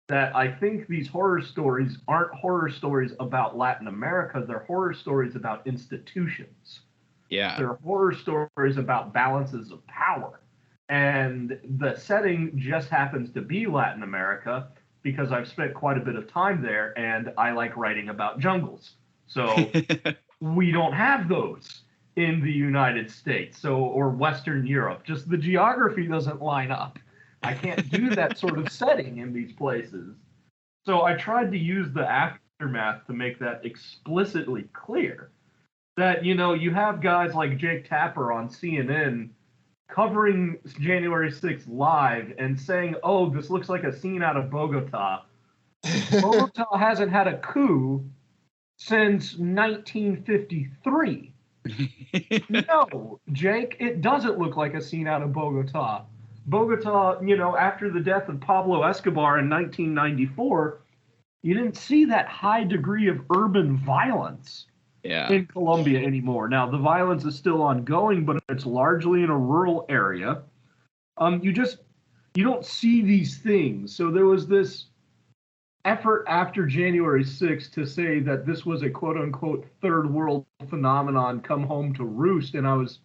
that I think these horror stories aren't horror stories about Latin America, they're horror stories about institutions. Yeah. They're horror stories about balances of power. And the setting just happens to be Latin America because I've spent quite a bit of time there and I like writing about jungles. So we don't have those in the United States, or Western Europe. Just the geography doesn't line up. I can't do that sort of setting in these places. So I tried to use the aftermath to make that explicitly clear. That, you have guys like Jake Tapper on CNN covering January 6th live and saying, oh, this looks like a scene out of Bogota. Bogota hasn't had a coup since 1953. No, Jake, it doesn't look like a scene out of Bogota. Bogota, after the death of Pablo Escobar in 1994, you didn't see that high degree of urban violence in Colombia anymore. Now, the violence is still ongoing, but it's largely in a rural area. You don't see these things. So there was this effort after January 6th to say that this was a quote-unquote third world phenomenon come home to roost, and I was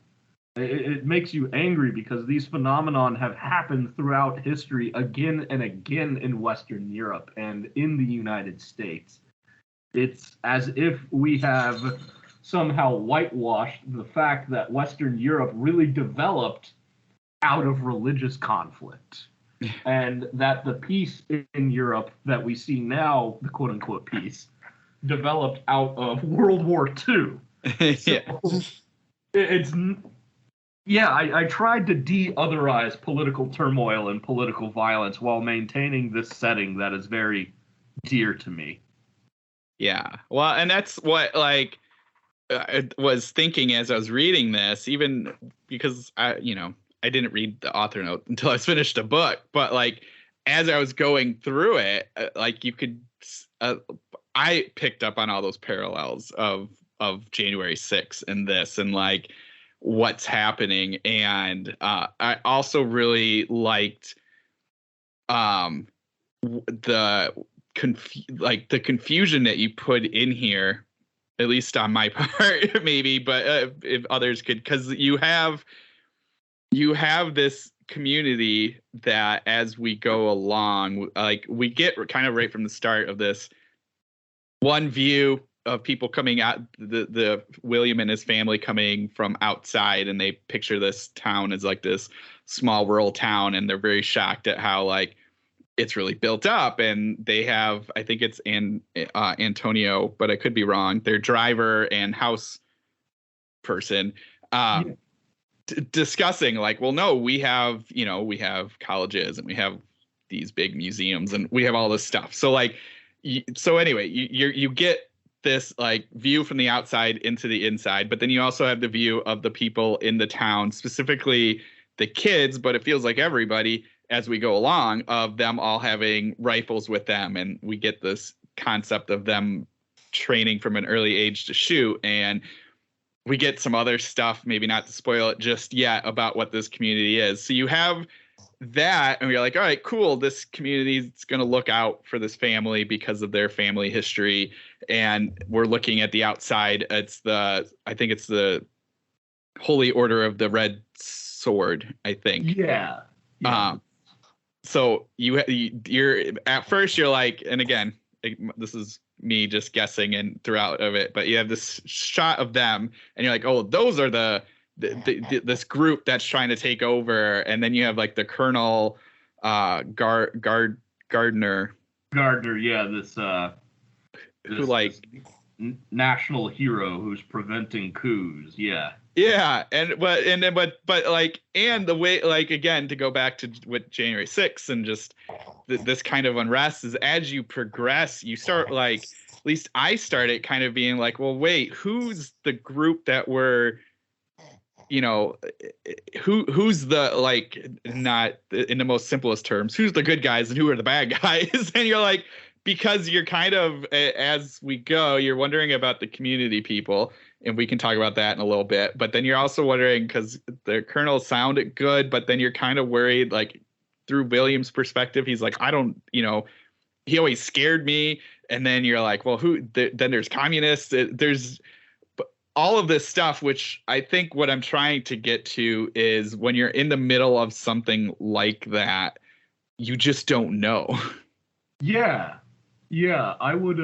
It makes you angry because these phenomenon have happened throughout history again and again in Western Europe and in the United States. It's as if we have somehow whitewashed the fact that Western Europe really developed out of religious conflict. And that the peace in Europe that we see now, the quote unquote peace, developed out of World War II. I tried to de-otherize political turmoil and political violence while maintaining this setting that is very dear to me. Yeah. Well, and that's what, like, I was thinking as I was reading this, even because I didn't read the author note until I finished a book, but like as I was going through it, like you could, I picked up on all those parallels of January 6th and this, and like what's happening. And I also really liked the confusion that you put in here, at least on my part, maybe, but if others could, because you have this community that as we go along, like we get kind of right from the start of this one view of people coming out, the William and his family coming from outside, and they picture this town as like this small rural town, and they're very shocked at how like it's really built up. And they have, I think it's Antonio, but I could be wrong, their driver and house person discussing like, well, no, we have colleges and we have these big museums and we have all this stuff. So like, so anyway, you get this like view from the outside into the inside, but then you also have the view of the people in the town, specifically the kids, but it feels like everybody as we go along, of them all having rifles with them. And we get this concept of them training from an early age to shoot. And we get some other stuff, maybe not to spoil it just yet, about what this community is. So you have that, and you're like, all right, cool. This community is going to look out for this family because of their family history. And we're looking at the outside. I think it's the Holy Order of the Red Sword, I think. Yeah. So you're at first you're like, and again, this is me just guessing and throughout of it, but you have this shot of them and you're like, oh, those are this group that's trying to take over. And then you have like the Colonel Gardner. Yeah. This who like national hero who's preventing coups. Yeah. Yeah, but the way, like, again, to go back to with January 6th and just this kind of unrest is as you progress, you start like, at least I started kind of being like, well, wait, who's the group that we're, who's the, like, not in the most simplest terms, who's the good guys and who are the bad guys? And you're like, because you're kind of, as we go, you're wondering about the community people, and we can talk about that in a little bit. But then you're also wondering, because the colonel sounded good, but then you're kind of worried, like, through William's perspective, he's like, he always scared me. And then you're like, well, then there's communists. There's all of this stuff, which I think what I'm trying to get to is when you're in the middle of something like that, you just don't know. Yeah. I would,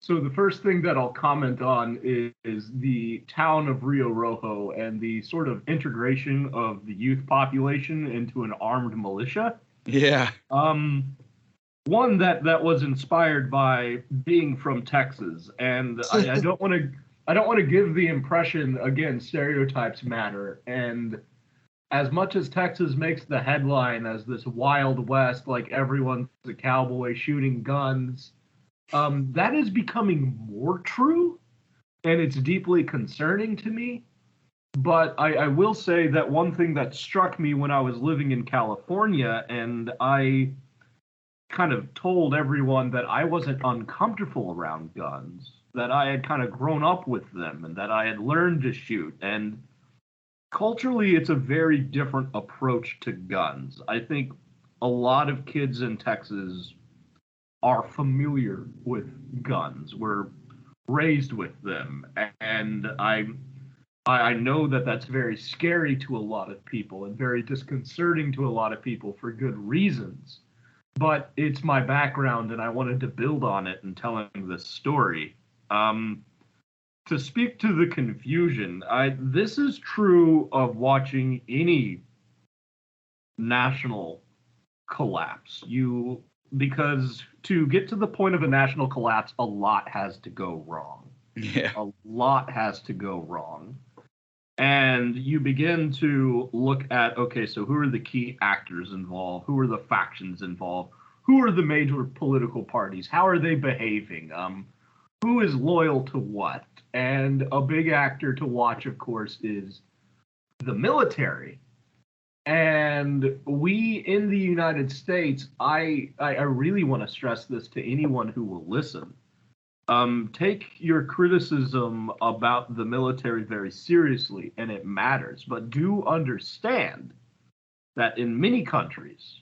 so the first thing that I'll comment on is the town of Rio Rojo and the sort of integration of the youth population into an armed militia. Yeah. One that was inspired by being from Texas, and I don't want to give the impression, again, stereotypes matter, and as much as Texas makes the headline as this Wild West, like everyone's a cowboy shooting guns, that is becoming more true, and it's deeply concerning to me. But I will say that one thing that struck me when I was living in California, and I kind of told everyone that I wasn't uncomfortable around guns, that I had kind of grown up with them, and that I had learned to shoot, and culturally, it's a very different approach to guns. I think a lot of kids in Texas are familiar with guns. We're raised with them. And I know that that's very scary to a lot of people and very disconcerting to a lot of people for good reasons. But it's my background, and I wanted to build on it in telling this story. To speak to the confusion, this is true of watching any national collapse. Because to get to the point of a national collapse, a lot has to go wrong. Yeah. A lot has to go wrong. And you begin to look at, okay, so who are the key actors involved? Who are the factions involved? Who are the major political parties? How are they behaving? Who is loyal to what? And a big actor to watch, of course, is the military. And we in the United States, I really want to stress this to anyone who will listen. Take your criticism about the military very seriously, and it matters. But do understand that in many countries,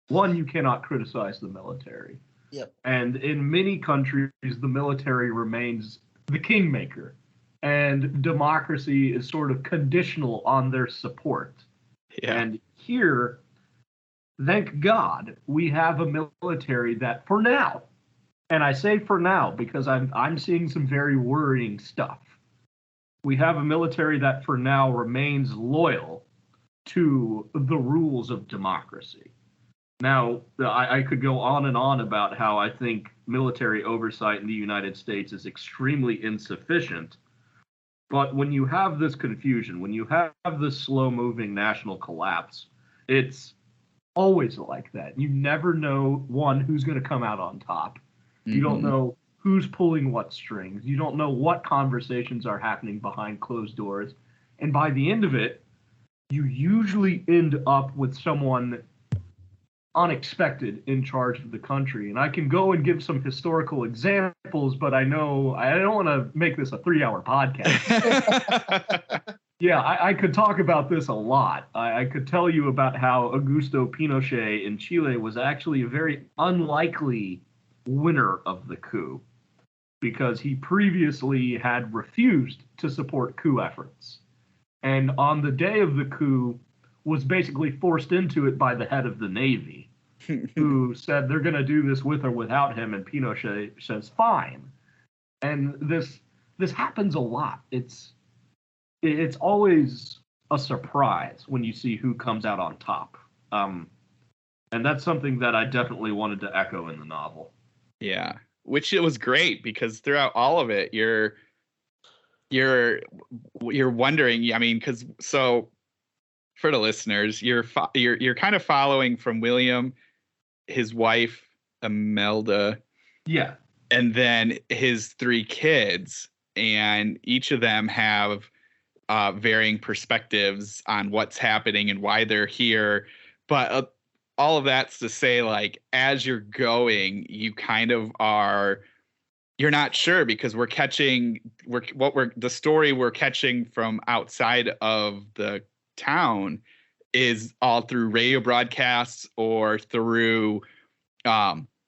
one, you cannot criticize the military. Yep. And in many countries, the military remains the kingmaker, and democracy is sort of conditional on their support. Yeah. And here, thank God, we have a military that, for now, and I say for now because I'm seeing some very worrying stuff. We have a military that, for now, remains loyal to the rules of democracy. Now, I could go on and on about how I think military oversight in the United States is extremely insufficient. But when you have this confusion, when you have this slow-moving national collapse, it's always like that. You never know, one, who's going to come out on top. You don't know who's pulling what strings. You don't know what conversations are happening behind closed doors. And by the end of it, you usually end up with someone unexpected in charge of the country. And I can go and give some historical examples, but I know I don't want to make this a 3-hour podcast. Yeah, I could talk about this a lot. I could tell you about how Augusto Pinochet in Chile was actually a very unlikely winner of the coup because he previously had refused to support coup efforts. And on the day of the coup, was basically forced into it by the head of the Navy, who said they're going to do this with or without him, and Pinochet says fine. And this happens a lot. It's always a surprise when you see who comes out on top. And that's something that I definitely wanted to echo in the novel. Yeah, which it was great because throughout all of it, you're wondering. I mean, because so. For the listeners, you're kind of following from William, his wife Imelda, yeah, and then his 3 kids, and each of them have varying perspectives on what's happening and why they're here. But all of that's to say, like, as you're going, you kind of you're not sure because the story we're catching from outside of the town is all through radio broadcasts or through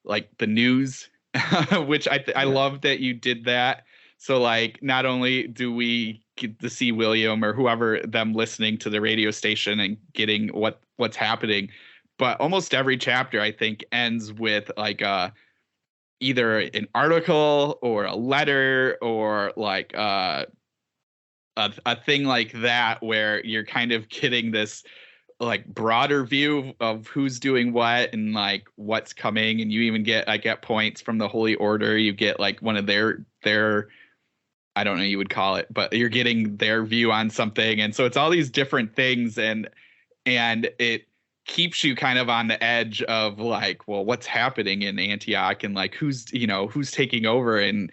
like the news, which I love that you did that. So like not only do we get to see William or whoever them listening to the radio station and getting what's happening, but almost every chapter I think ends with like either an article or a letter or like a thing like that where you're kind of getting this like broader view of who's doing what and like what's coming, and you even get points from the Holy Order. You get like one of their I don't know you would call it, but you're getting their view on something, and so it's all these different things, and it keeps you kind of on the edge of like, well, what's happening in Antioch and like who's taking over, and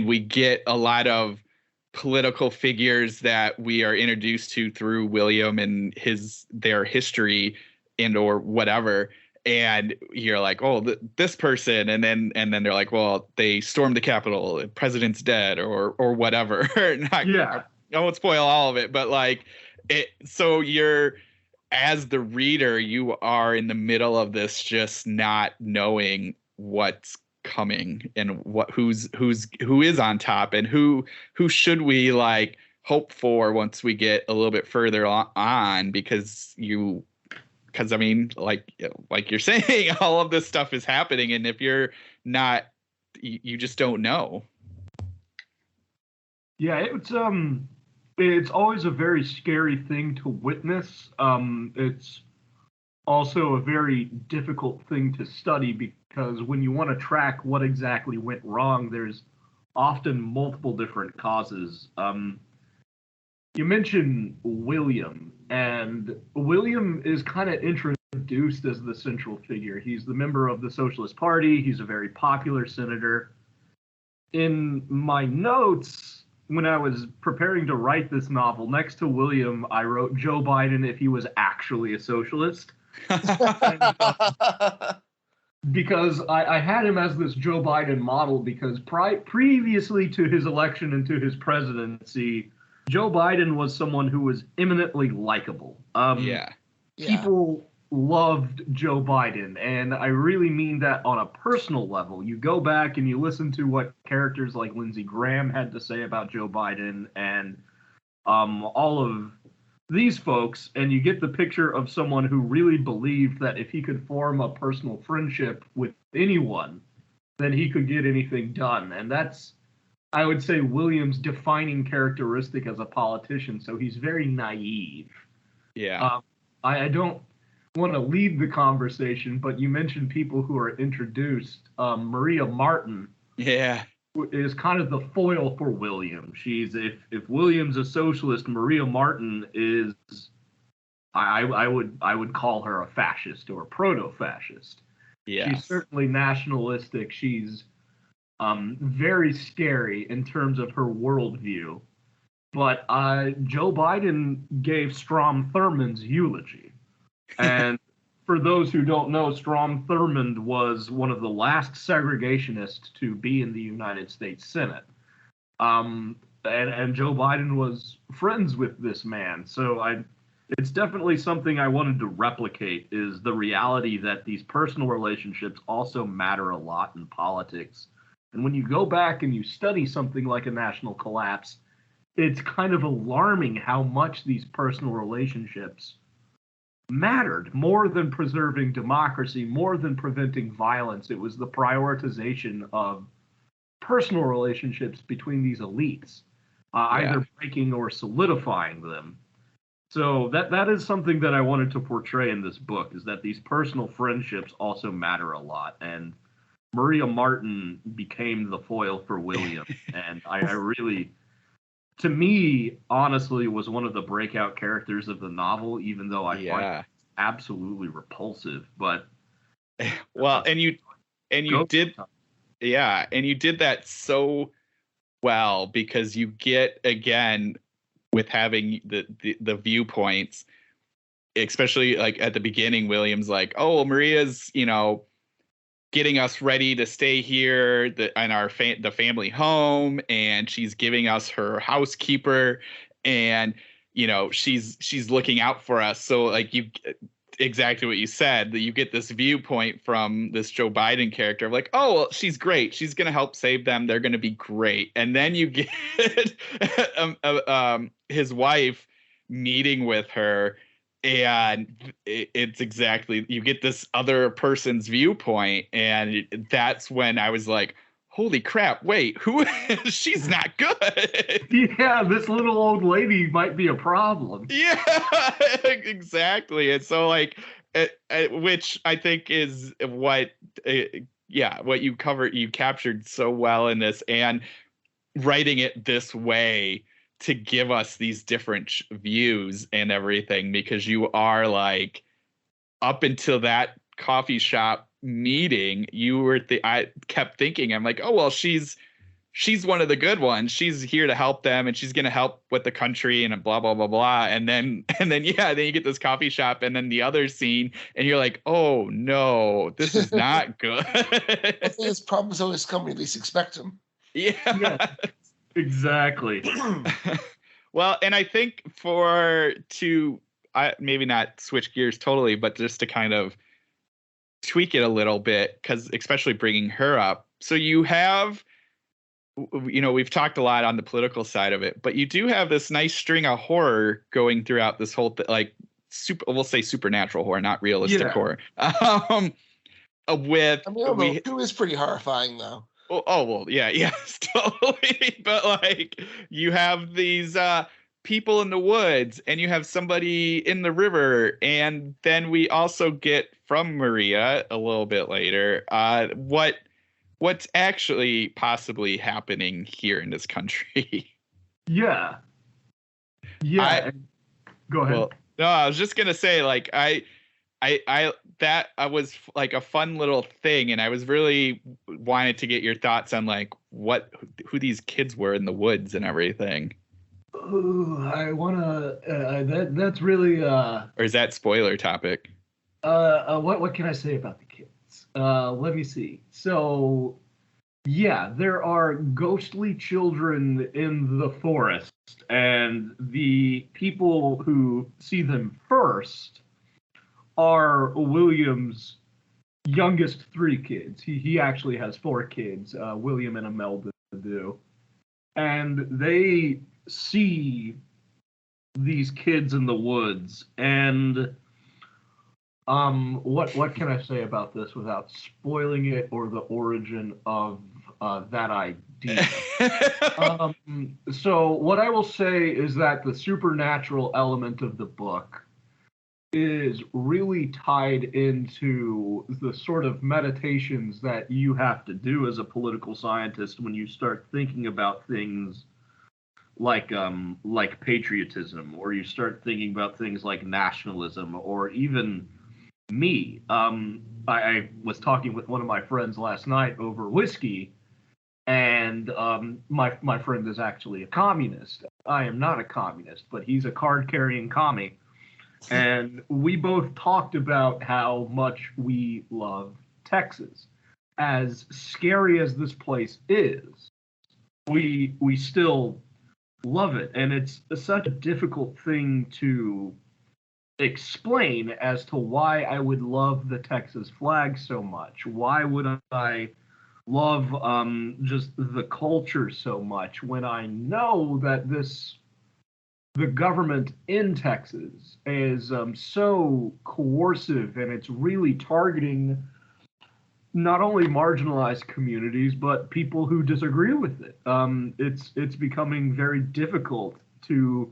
we get a lot of political figures that we are introduced to through William and their history and or whatever, and you're like, oh, this person, and then they're like, well, they stormed the Capitol, the president's dead, or whatever. I won't spoil all of it, but like it. So you're, as the reader, you are in the middle of this, just not knowing what's coming and who is on top and who should we like hope for once we get a little bit further on, because I mean, like you're saying, all of this stuff is happening, and if you're not, you just don't know. Yeah, it's always a very scary thing to witness. It's also a very difficult thing to study, because when you want to track what exactly went wrong, there's often multiple different causes. You mentioned William, and William is kind of introduced as the central figure. He's the member of the Socialist Party. He's a very popular senator. In my notes, when I was preparing to write this novel, next to William, I wrote Joe Biden if he was actually a socialist. Because I had him as this Joe Biden model, because previously to his election and to his presidency, Joe Biden was someone who was eminently likable. People loved Joe Biden, and I really mean that on a personal level. You go back and you listen to what characters like Lindsey Graham had to say about Joe Biden, and all of these folks, and you get the picture of someone who really believed that if he could form a personal friendship with anyone, then he could get anything done. And that's, I would say, William's defining characteristic as a politician. So he's very naive. Yeah. I don't want to lead the conversation, but you mentioned people who are introduced. Maria Martin. Yeah. Is kind of the foil for William. She's, if William's a socialist, Maria Martin is, I would call her a fascist or a proto-fascist. Yeah. She's certainly nationalistic. She's very scary in terms of her worldview. But Joe Biden gave Strom Thurmond's eulogy. And for those who don't know, Strom Thurmond was one of the last segregationists to be in the United States Senate. And Joe Biden was friends with this man. So it's definitely something I wanted to replicate, is the reality that these personal relationships also matter a lot in politics. And when you go back and you study something like a national collapse, it's kind of alarming how much these personal relationships mattered more than preserving democracy, more than preventing violence. It was the prioritization of personal relationships between these elites, either breaking or solidifying them. So that is something that I wanted to portray in this book, is that these personal friendships also matter a lot. And Maria Martin became the foil for William. And I really, to me, honestly, was one of the breakout characters of the novel, even though I find it absolutely repulsive. But well, and you did that so well, because you get, again, with having the viewpoints, especially like at the beginning, William's like, oh, Maria's, getting us ready to stay here in the family home, and she's giving us her housekeeper, and she's looking out for us. So like, you exactly what you said, that you get this viewpoint from this Joe Biden character of like, oh, well, she's great, she's gonna help save them, they're gonna be great. And then you get his wife meeting with her, and it's exactly, you get this other person's viewpoint, and that's when I was like, holy crap, wait, who she's not good. Yeah, this little old lady might be a problem. Yeah, exactly. And so like, which I think is what you captured so well in this, and writing it this way to give us these different views and everything, because you are like, up until that coffee shop meeting, I kept thinking, I'm like, oh, well, she's one of the good ones. She's here to help them, and she's going to help with the country, and blah, blah, blah, blah. And then then you get this coffee shop, and then the other scene, and you're like, oh no, this is not good. I think his problems always come when you least expect them. Yeah. Exactly. Well, and I think maybe not switch gears totally, but just to kind of tweak it a little bit, because especially bringing her up. So you have we've talked a lot on the political side of it, but you do have this nice string of horror going throughout this whole like we'll say supernatural horror, not realistic horror. With two is pretty horrifying though. Well, yeah, totally. But like, you have these people in the woods, and you have somebody in the river, and then we also get from Maria a little bit later what's actually possibly happening here in this country. Yeah. Go ahead. Well, no, I was just gonna say, like, I was like a fun little thing, and I was really wanted to get your thoughts on like who these kids were in the woods and everything. Ooh, I wanna. That's really. Or is that spoiler topic? What can I say about the kids? Let me see. So, yeah, there are ghostly children in the forest, and the people who see them first are William's youngest 3 kids. He actually has 4 kids, William and Imelda do. And they see these kids in the woods, and what can I say about this without spoiling it or the origin of that idea? So what I will say is that the supernatural element of the book is really tied into the sort of meditations that you have to do as a political scientist when you start thinking about things like patriotism, or you start thinking about things like nationalism, or even me. I was talking with one of my friends last night over whiskey, and my friend is actually a communist. I am not a communist, but he's a card-carrying commie. And we both talked about how much we love Texas. As scary as this place is, we still love it. And it's such a difficult thing to explain as to why I would love the Texas flag so much. Why would I love just the culture so much when I know that the government in Texas is so coercive, and it's really targeting not only marginalized communities, but people who disagree with it. It's becoming very difficult to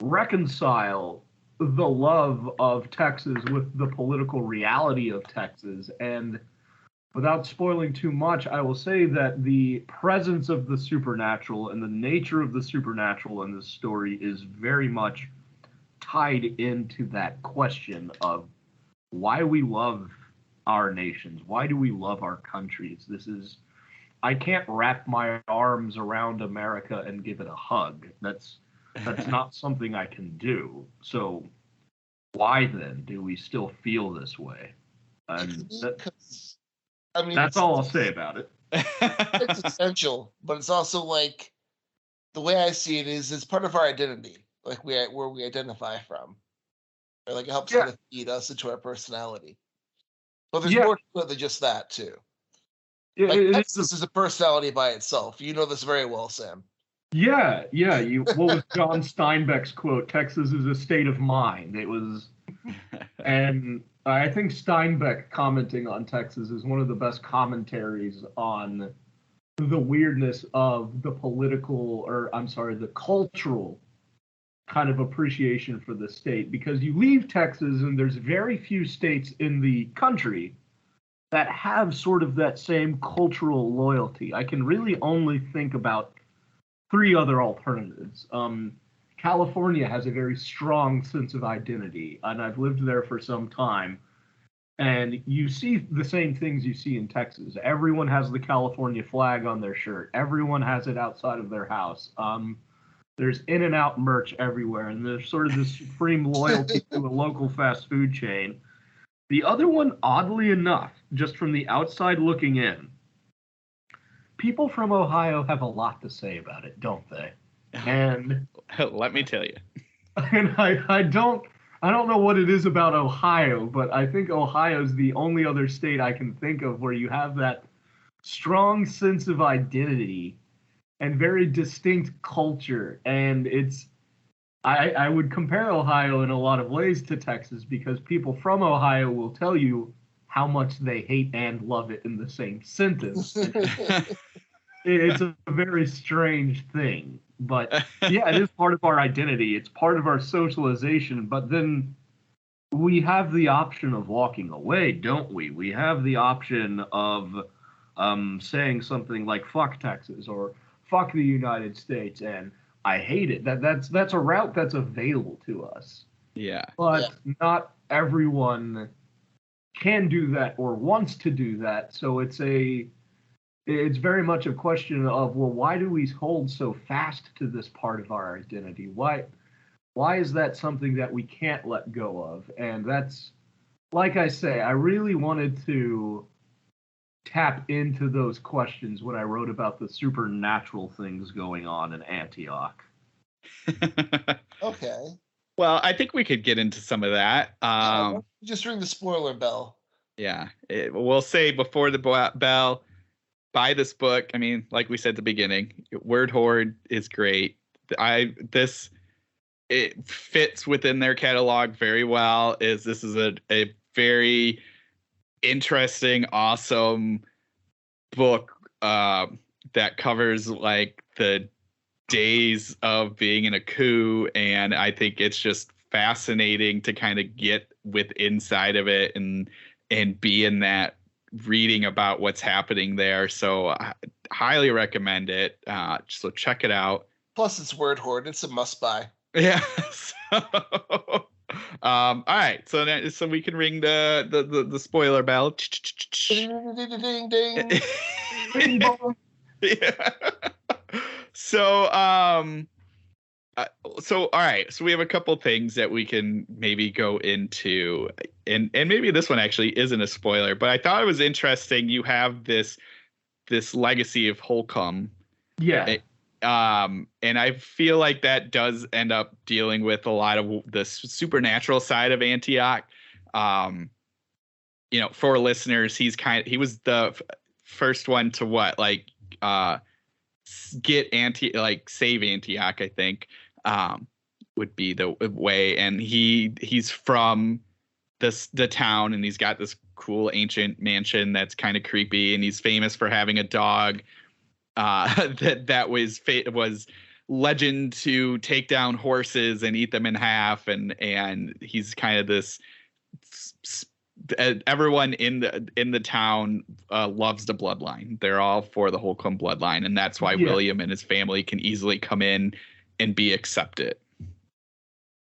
reconcile the love of Texas with the political reality of Texas. And without spoiling too much, I will say that the presence of the supernatural and the nature of the supernatural in this story is very much tied into that question of why we love our nations. Why do we love our countries? I can't wrap my arms around America and give it a hug. That's not something I can do. So why then do we still feel this way? And that's all I'll say about it. It's essential, but it's also like, the way I see it is, it's part of our identity, like where we identify from, or like it helps kind of feed us into our personality. But there's more to it than just that too. Yeah, like Texas is a personality by itself. You know this very well, Sam. Yeah. What was John Steinbeck's quote? Texas is a state of mind. It was, and I think Steinbeck commenting on Texas is one of the best commentaries on the weirdness of the the cultural kind of appreciation for the state, because you leave Texas and there's very few states in the country that have sort of that same cultural loyalty. I can really only think about 3 other alternatives. California has a very strong sense of identity, and I've lived there for some time. And you see the same things you see in Texas. Everyone has the California flag on their shirt. Everyone has it outside of their house. There's In-N-Out merch everywhere, and there's sort of this supreme loyalty to a local fast food chain. The other one, oddly enough, just from the outside looking in, people from Ohio have a lot to say about it, don't they? And let me tell you. And I don't know what it is about Ohio, but I think Ohio's the only other state I can think of where you have that strong sense of identity and very distinct culture. And I would compare Ohio in a lot of ways to Texas, because people from Ohio will tell you how much they hate and love it in the same sentence. It's a very strange thing. But yeah, it is part of our identity. It's part of our socialization. But then we have the option of walking away, don't we? We have the option of saying something like "fuck Texas" or "fuck the United States," and I hate it. That's a route that's available to us. Yeah. But not everyone can do that or wants to do that. So it's very much a question of, well, why do we hold so fast to this part of our identity? Why is that something that we can't let go of? And that's, like I say, I really wanted to tap into those questions when I wrote about the supernatural things going on in Antioch. Okay. Well, I think we could get into some of that. Just ring the spoiler bell. Yeah. We'll say before the bell, buy this book. I mean, like we said at the beginning, Word Horde is great. It fits within their catalog very well. This is a very interesting, awesome book that covers like the days of being in a coup, and I think it's just fascinating to kind of get inside of it and be in that reading about what's happening there. So I highly recommend it. So check it out. Plus, it's Word Horde. It's a must buy. Yeah. All right. So we can ring the spoiler bell. Ding, ding, ding, ding. Yeah. So all right. So we have a couple things that we can maybe go into, and maybe this one actually isn't a spoiler, but I thought it was interesting. You have this legacy of Holcomb. Yeah. And I feel like that does end up dealing with a lot of the supernatural side of Antioch. For listeners, he was the first one to save Antioch, I think, would be the way. And he's from the town, and he's got this cool ancient mansion that's kind of creepy, and he's famous for having a dog that was legend to take down horses and eat them in half, and he's kind of this. Everyone in the town loves the bloodline. They're all for the Holcomb bloodline, and that's why William and his family can easily come in and be accepted.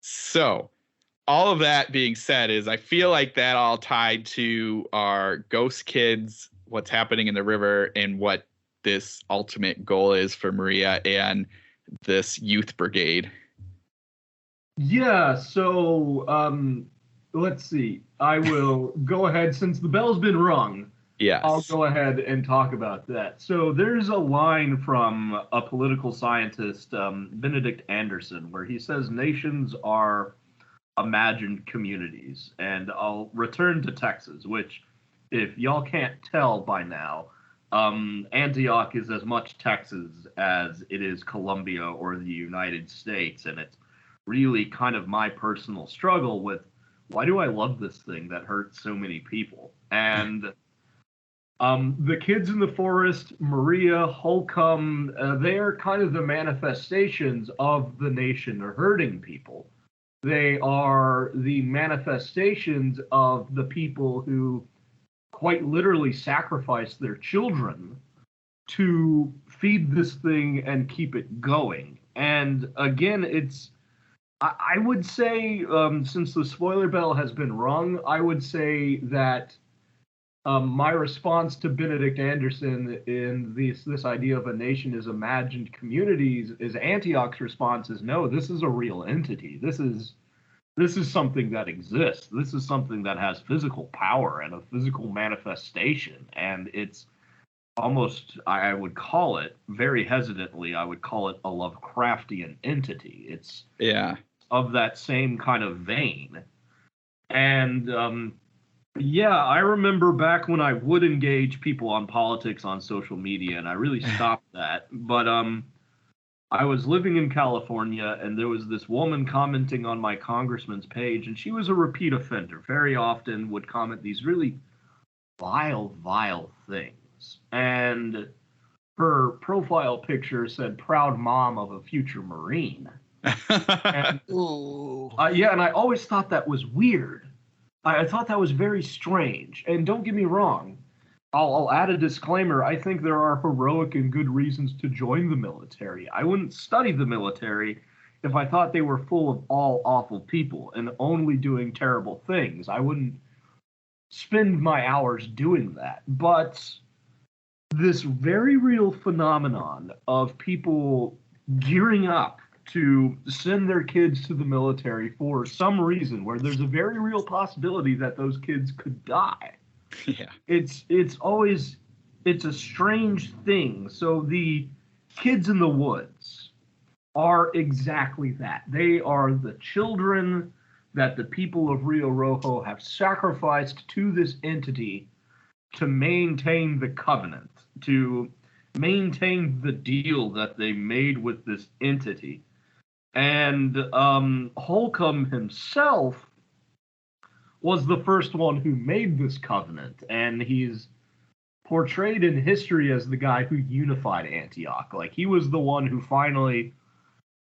So, all of that being said, I feel like that all tied to our ghost kids, what's happening in the river, and what this ultimate goal is for Maria and this youth brigade. Yeah, so let's see. I will go ahead, since the bell's been rung. Yes. I'll go ahead and talk about that. So there's a line from a political scientist, Benedict Anderson, where he says nations are imagined communities. And I'll return to Texas, which, if y'all can't tell by now, Antioch is as much Texas as it is Colombia or the United States, and it's really kind of my personal struggle with, why do I love this thing that hurts so many people? And the kids in the forest, Maria, Holcomb, they are kind of the manifestations of the nation hurting people. They are the manifestations of the people who quite literally sacrifice their children to feed this thing and keep it going. And again, I would say, since the spoiler bell has been rung, I would say that my response to Benedict Anderson in this idea of a nation as imagined communities is Antioch's response is, no, this is a real entity. This is something that exists. This is something that has physical power and a physical manifestation. And it's almost, I would call it, very hesitantly, I would call it a Lovecraftian entity. It's of that same kind of vein. And Yeah, I remember back when I would engage people on politics on social media, and I really stopped that. But I was living in California, and there was this woman commenting on my congressman's page, and she was a repeat offender. Very often would comment these really vile things. And her profile picture said "proud mom of a future Marine." And, yeah, and I always thought that was weird. I thought that was very strange. And don't get me wrong, I'll add a disclaimer. I think there are heroic and good reasons to join the military. I wouldn't study the military if I thought they were full of all awful people and only doing terrible things. I wouldn't spend my hours doing that. But this very real phenomenon of people gearing up to send their kids to the military for some reason where there's a very real possibility that those kids could die. Yeah. It's a strange thing. So the kids in the woods are exactly that. They are the children that the people of Rio Rojo have sacrificed to this entity to maintain the covenant, to maintain the deal that they made with this entity. And Holcomb himself was the first one who made this covenant, and he's portrayed in history as the guy who unified Antioch. Like, he was the one who finally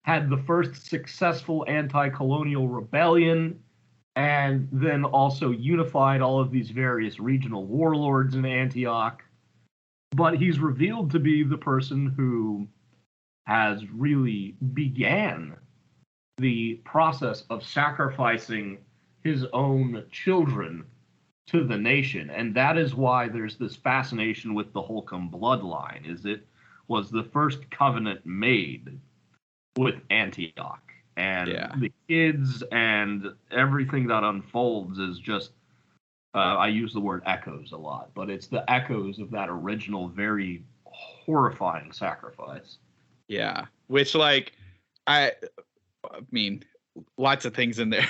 had the first successful anti-colonial rebellion, and then also unified all of these various regional warlords in Antioch. But he's revealed to be the person who has really began the process of sacrificing his own children to the nation. And that is why there's this fascination with the Holcomb bloodline, is it was the first covenant made with Antioch. And the kids and everything that unfolds is just, I use the word echoes a lot, but it's the echoes of that original, very horrifying sacrifice. Yeah, which, like, I mean, lots of things in there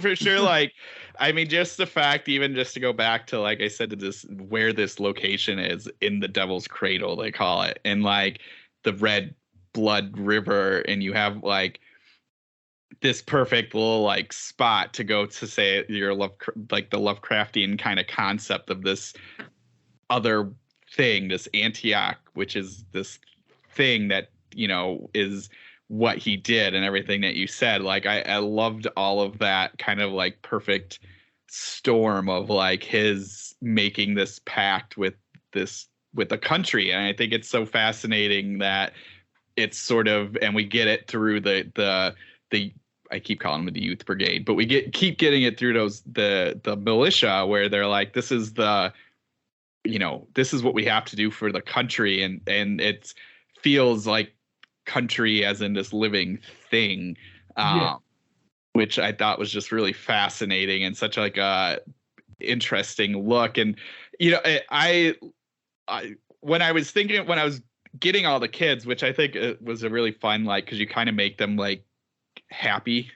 for sure. Like, I mean, just the fact, even just to go back to, like I said, to this, where this location is in the Devil's Cradle, they call it, and like the Red Blood River, and you have like this perfect little like spot to go to say your like the Lovecraftian kind of concept of this other thing, this Antioch, which is this thing that, you know, is what he did and everything that you said. Like, I loved all of that kind of like perfect storm of like his making this pact with the country. And I think it's so fascinating that it's sort of, and we get it through the I keep calling them the youth brigade, but we keep getting it through the militia, where they're like, this is the, you know, this is what we have to do for the country. And it feels like country as in this living thing, which I thought was just really fascinating and such like a interesting look. And, you know, I when I was getting all the kids, which I think it was a really fun, like, because you kind of make them like happy.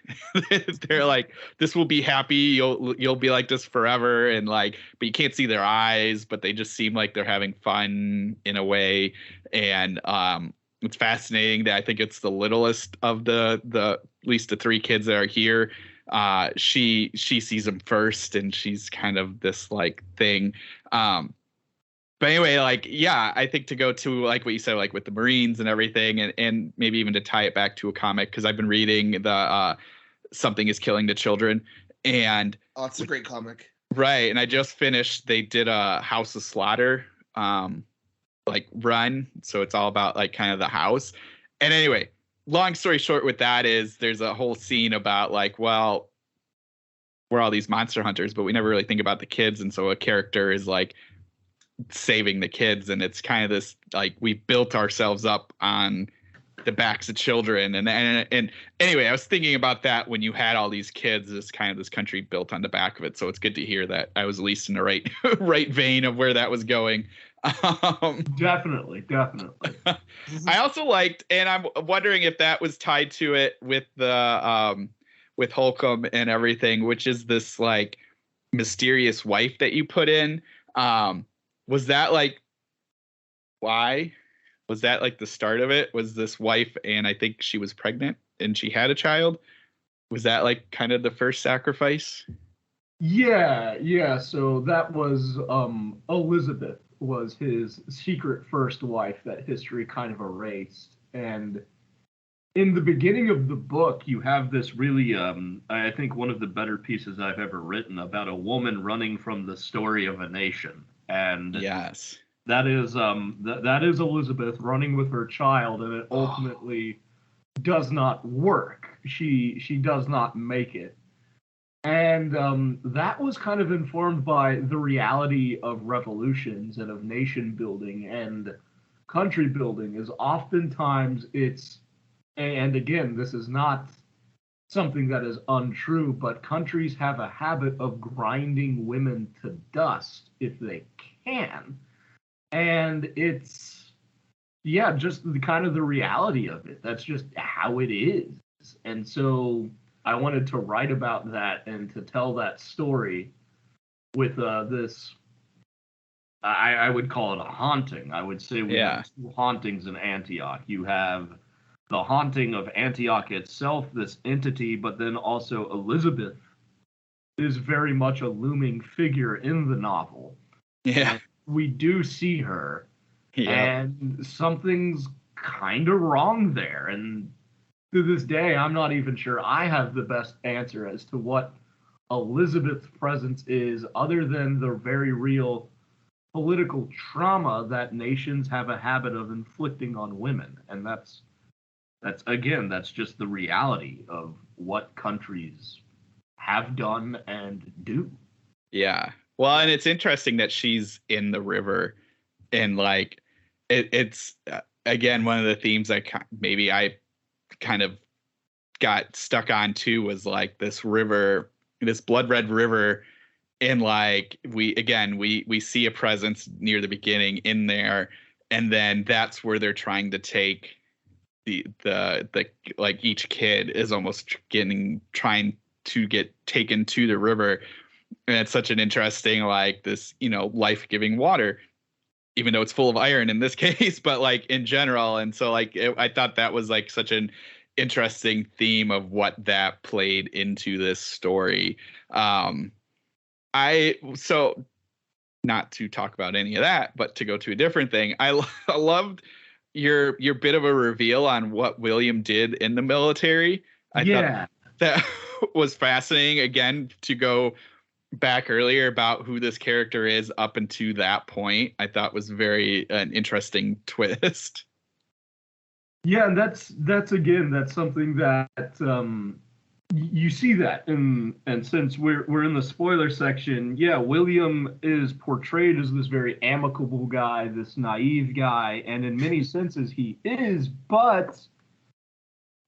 They're like, this will be happy, you'll be like this forever, and like, but you can't see their eyes, but they just seem like they're having fun in a way. And it's fascinating that I think it's the littlest of the at least the three kids that are here. She sees them first, and she's kind of this like thing. But anyway, like, yeah, I think to go to like what you said, like with the Marines and everything, and maybe even to tie it back to a comic, because I've been reading the Something is Killing the Children, and it's a great comic, right? And I just finished. They did a House of Slaughter like run, so it's all about like kind of the house. And anyway, long story short, with that is there's a whole scene about like, well, we're all these monster hunters, but we never really think about the kids, and so a character is like saving the kids, and it's kind of this like, we built ourselves up on the backs of children, and anyway, I was thinking about that when you had all these kids, this kind of this country built on the back of it. So it's good to hear that I was at least in the right vein of where that was going. Definitely. I also liked, and I'm wondering if that was tied to it with the with Holcomb and everything, which is this like mysterious wife that you put in. Was that like, why? Was that like the start of it? Was this wife, and I think she was pregnant and she had a child? Was that like kind of the first sacrifice? Yeah. So that was Elizabeth was his secret first wife that history kind of erased. And in the beginning of the book, you have this really, I think one of the better pieces I've ever written about a woman running from the story of a nation. And yes, that is that is Elizabeth running with her child, and it ultimately does not work. She does not make it. And that was kind of informed by the reality of revolutions and of nation building and country building. Is oftentimes it's, and again, this is not something that is untrue, but countries have a habit of grinding women to dust if they can. And it's, yeah, just the kind of the reality of it. That's just how it is. And so I wanted to write about that and to tell that story with this, I would call it a haunting. I would say we have two hauntings in Antioch. You have the haunting of Antioch itself, this entity, but then also Elizabeth is very much a looming figure in the novel. Yeah. And we do see her, and something's kind of wrong there. And to this day, I'm not even sure I have the best answer as to what Elizabeth's presence is, other than the very real political trauma that nations have a habit of inflicting on women. And that's just the reality of what countries have done and do. Yeah. Well, and it's interesting that she's in the river, and like it's again, one of the themes that maybe I kind of got stuck on too was like this river, this blood red river, and like we see a presence near the beginning in there, and then that's where they're trying to take the like each kid is almost trying to get taken to the river. And it's such an interesting, like this, life-giving water, even though it's full of iron in this case, but like in general. And so like I thought that was like such an interesting theme of what that played into this story. So not to talk about any of that, but to go to a different thing, I loved your bit of a reveal on what William did in the military. I thought that was fascinating, again, to go back earlier about who this character is up until that point. I thought was an interesting twist. Yeah, and that's something that you see that, and since we're in the spoiler section, William is portrayed as this very amicable guy, this naive guy, and in many senses he is, but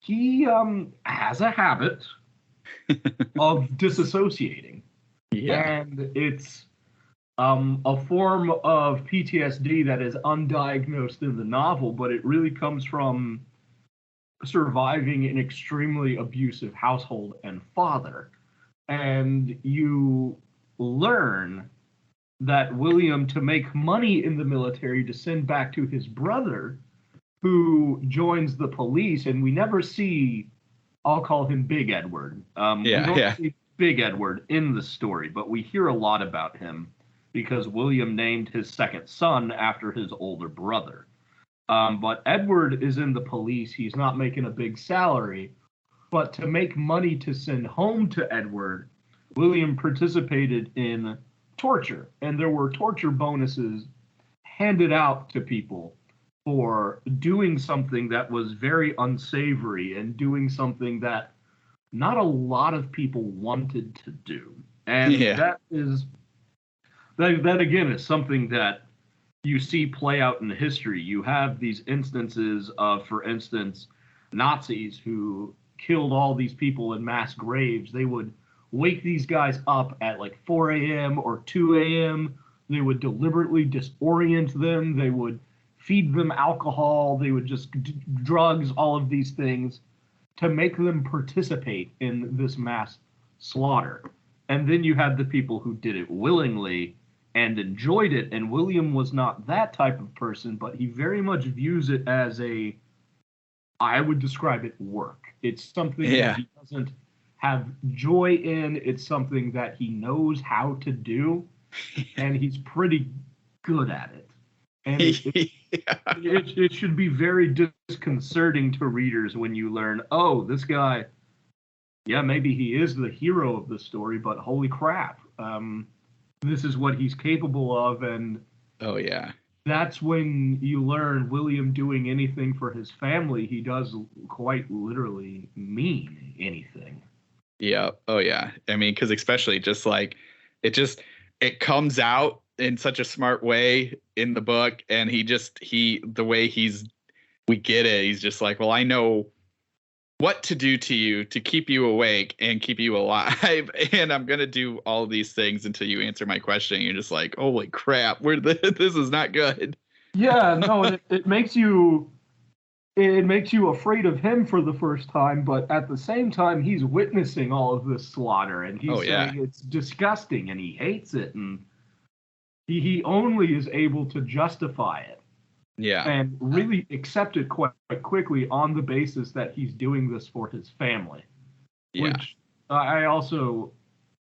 he has a habit of disassociating. Yeah. And it's a form of PTSD that is undiagnosed in the novel, but it really comes from surviving an extremely abusive household and father. And you learn that William, to make money in the military to send back to his brother, who joins the police, and we never see, I'll call him Big Edward. We don't see Big Edward in the story, but we hear a lot about him because William named his second son after his older brother. But Edward is in the police. He's not making a big salary, but to make money to send home to Edward, William participated in torture, and there were torture bonuses handed out to people for doing something that was very unsavory and doing something that not a lot of people wanted to do. And that again is something that you see play out in history. You have these instances of, for instance, Nazis who killed all these people in mass graves. They would wake these guys up at like 4 a.m. or 2 a.m. They would deliberately disorient them. They would feed them alcohol. They would just drugs, all of these things, to make them participate in this mass slaughter. And then you had the people who did it willingly and enjoyed it. And William was not that type of person, but he very much views it as I would describe it work. It's something that he doesn't have joy in. It's something that he knows how to do, and he's pretty good at it. And it should be very disconcerting to readers when you learn, oh, this guy, yeah, maybe he is the hero of the story, but holy crap, this is what he's capable of. And that's when you learn William doing anything for his family, he does quite literally mean anything. Yeah. Oh, yeah. I mean, because especially just like it comes out in such a smart way in the book. And we get it. He's just like, well, I know what to do to you to keep you awake and keep you alive. And I'm going to do all these things until you answer my question. You're just like, holy crap, this is not good. Yeah, no, it makes you afraid of him for the first time, but at the same time, he's witnessing all of this slaughter, and he's saying it's disgusting, and he hates it, and he only is able to justify it. Yeah. And really accept it quite quickly on the basis that he's doing this for his family. Yeah. Which I also,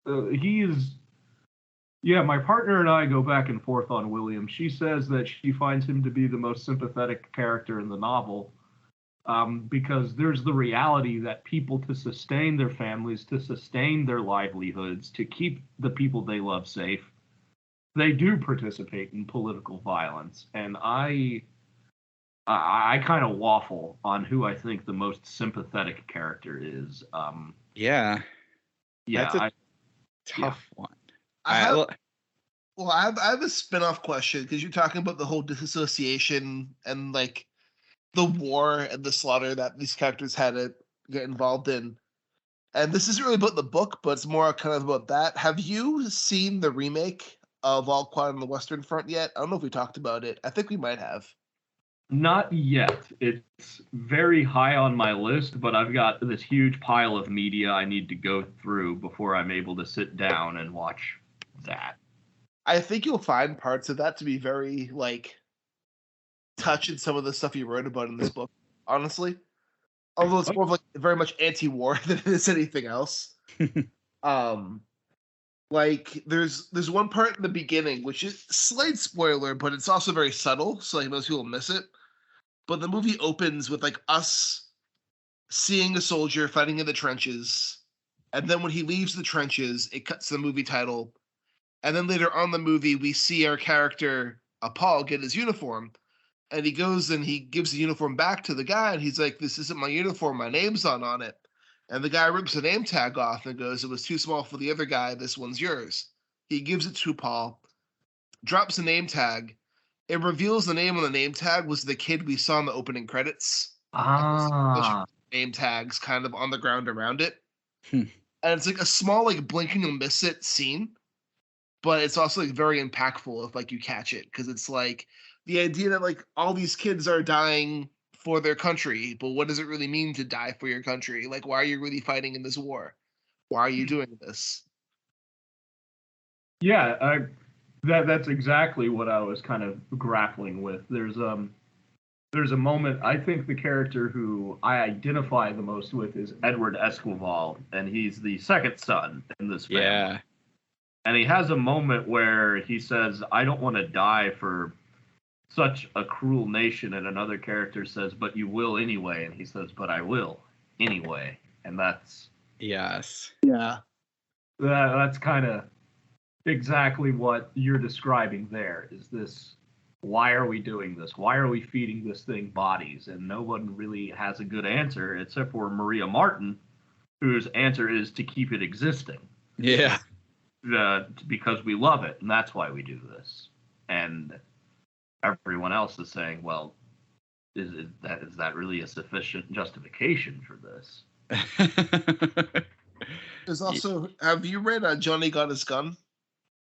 my partner and I go back and forth on William. She says that she finds him to be the most sympathetic character in the novel because there's the reality that people, to sustain their families, to sustain their livelihoods, to keep the people they love safe, they do participate in political violence. And I kind of waffle on who I think the most sympathetic character is. That's a tough one. I have a spin-off question, because you're talking about the whole disassociation and like the war and the slaughter that these characters had to get involved in. And this isn't really about the book, but it's more kind of about that. Have you seen the remake of All Quiet on the Western Front yet? I don't know if we talked about it. I think we might have. Not yet. It's very high on my list, but I've got this huge pile of media I need to go through before I'm able to sit down and watch that. I think you'll find parts of that to be very, like, touching some of the stuff you wrote about in this book, honestly. Although it's more of like very much anti-war than it is anything else. Like there's one part in the beginning which is slight spoiler, but it's also very subtle, so like most people miss it. But the movie opens with like us seeing a soldier fighting in the trenches, and then when he leaves the trenches, it cuts to the movie title, and then later on in the movie we see our character Paul get his uniform, and he goes and he gives the uniform back to the guy, and he's like, "This isn't my uniform. My name's not on it." And the guy rips the name tag off and goes, "It was too small for the other guy. This one's yours." He gives it to Paul, drops the name tag. It reveals the name on the name tag was the kid we saw in the opening credits. Name tags kind of on the ground around it. And it's like a small, like, blink and you'll miss it scene. But it's also like very impactful if like you catch it. Because it's like the idea that like all these kids are dying for their country, but what does it really mean to die for your country? Like, why are you really fighting in this war? Why are you doing this? Yeah, that's exactly what I was kind of grappling with. There's a moment, I think the character who I identify the most with is Edward Esquivel, and he's the second son in this family. Yeah. And he has a moment where he says, "I don't want to die for such a cruel nation," and another character says, "But you will anyway," and he says, "But I will anyway." And that's that's kind of exactly what you're describing there. Is this, why are we doing this? Why are we feeding this thing bodies? And no one really has a good answer except for Maria Martin, whose answer is to keep it existing. Yeah. Because we love it, and that's why we do this. And everyone else is saying, well, is that really a sufficient justification for this? There's also, have you read Johnny Got His Gun?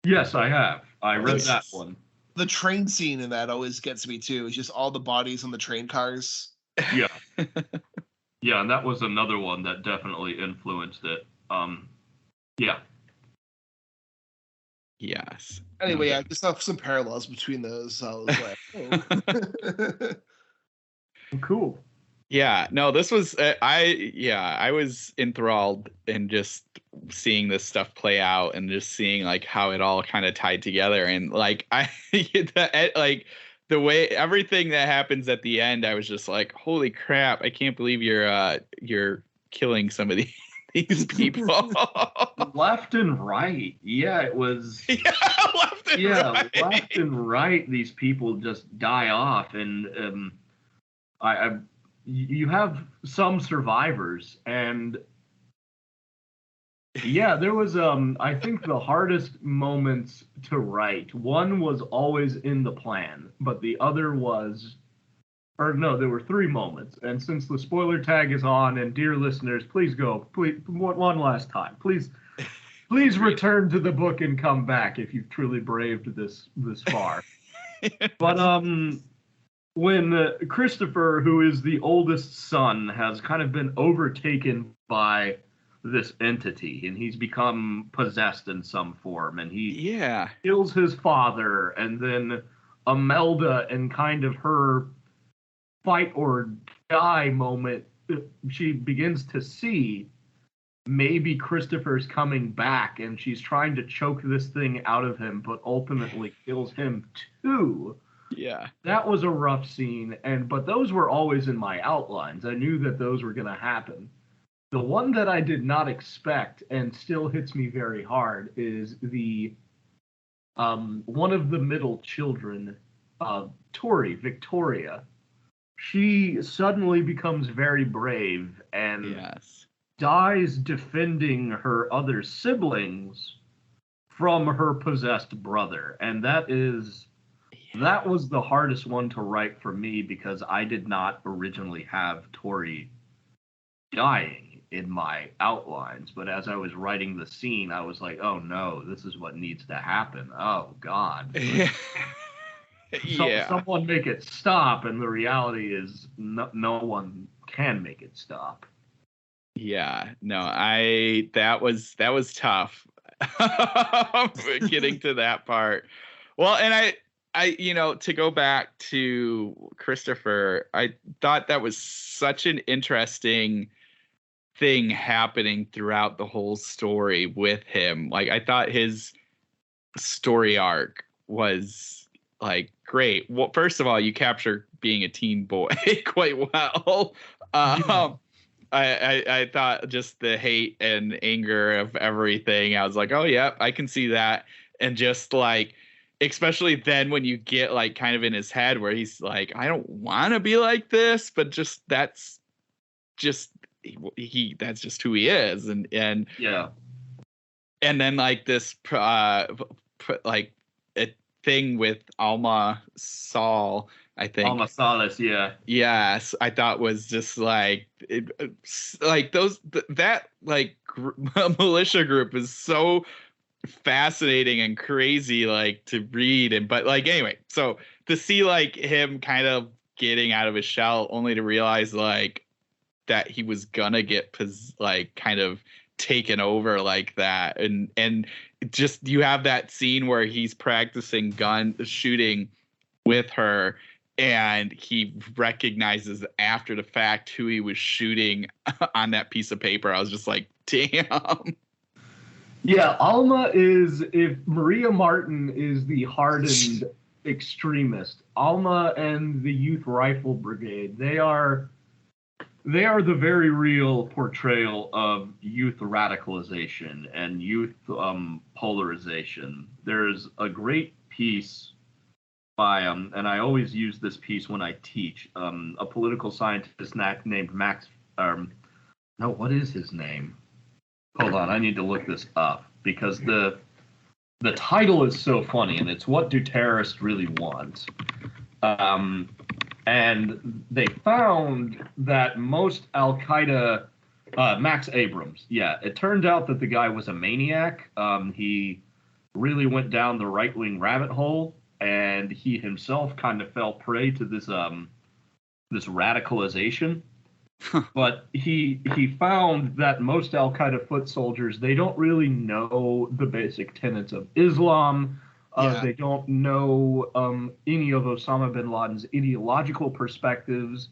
Yes, I have. I read that one. The train scene in that always gets me too. It's just all the bodies on the train cars. Yeah. Yeah, and that was another one that definitely influenced it. Yeah. Yes. Anyway, I just have some parallels between those. So I was like, Cool. Yeah, no, this was I was enthralled in just seeing this stuff play out and just seeing like how it all kind of tied together, and like like the way everything that happens at the end, I was just like, holy crap, I can't believe you're killing some of these people. Left and right. Yeah, it was. Yeah, left and right. These people just die off, and you have some survivors, and yeah, there was I think the hardest moments to write. One was always in the plan, but the other was, or no, there were 3 moments. And since the spoiler tag is on, and dear listeners, please one last time, please return to the book and come back if you've truly braved this far. But when Christopher, who is the oldest son, has kind of been overtaken by this entity, and he's become possessed in some form, and he kills his father, and then Imelda, and kind of her fight or die moment, she begins to see maybe Christopher's coming back, and she's trying to choke this thing out of him, but ultimately kills him too. Yeah. That was a rough scene, but those were always in my outlines. I knew that those were going to happen. The one that I did not expect and still hits me very hard is the one of the middle children, Victoria. She suddenly becomes very brave and dies defending her other siblings from her possessed brother. And that was the hardest one to write for me, because I did not originally have Tori dying in my outlines. But as I was writing the scene, I was like, oh no, this is what needs to happen. Oh God. Someone make it stop. And the reality is no one can make it stop. Yeah, no, that was tough. Getting to that part. Well, and I to go back to Christopher, I thought that was such an interesting thing happening throughout the whole story with him. Like, I thought his story arc was like great. Well, first of all, you capture being a teen boy quite well. I thought just the hate and anger of everything, I was like, oh yeah, I can see that. And just like, especially then when you get like kind of in his head where he's like, I don't want to be like this, but that's just who he is. And yeah. And then like this like a thing with Alma Saul, I think. Alma Salas, yeah. Yes, I thought was just like militia group is so fascinating and crazy, like, to read. But like, anyway, so to see like him kind of getting out of his shell, only to realize like that he was gonna get like kind of taken over like that, and just you have that scene where he's practicing gun shooting with her, and he recognizes after the fact who he was shooting on that piece of paper. I was just like, damn. Yeah, Alma is, if Maria Martin is the hardened extremist, Alma and the Youth Rifle Brigade, they are the very real portrayal of youth radicalization and youth polarization. There's a great piece by, and I always use this piece when I teach, a political scientist named Max, no, what is his name? Hold on, I need to look this up, because the title is so funny, and it's What Do Terrorists Really Want? And they found that most Al-Qaeda, Max Abrams, yeah, it turned out that the guy was a maniac. He really went down the right-wing rabbit hole, and he himself kind of fell prey to this this radicalization. But he found that most Al-Qaeda foot soldiers, they don't really know the basic tenets of Islam. They don't know any of Osama bin Laden's ideological perspectives.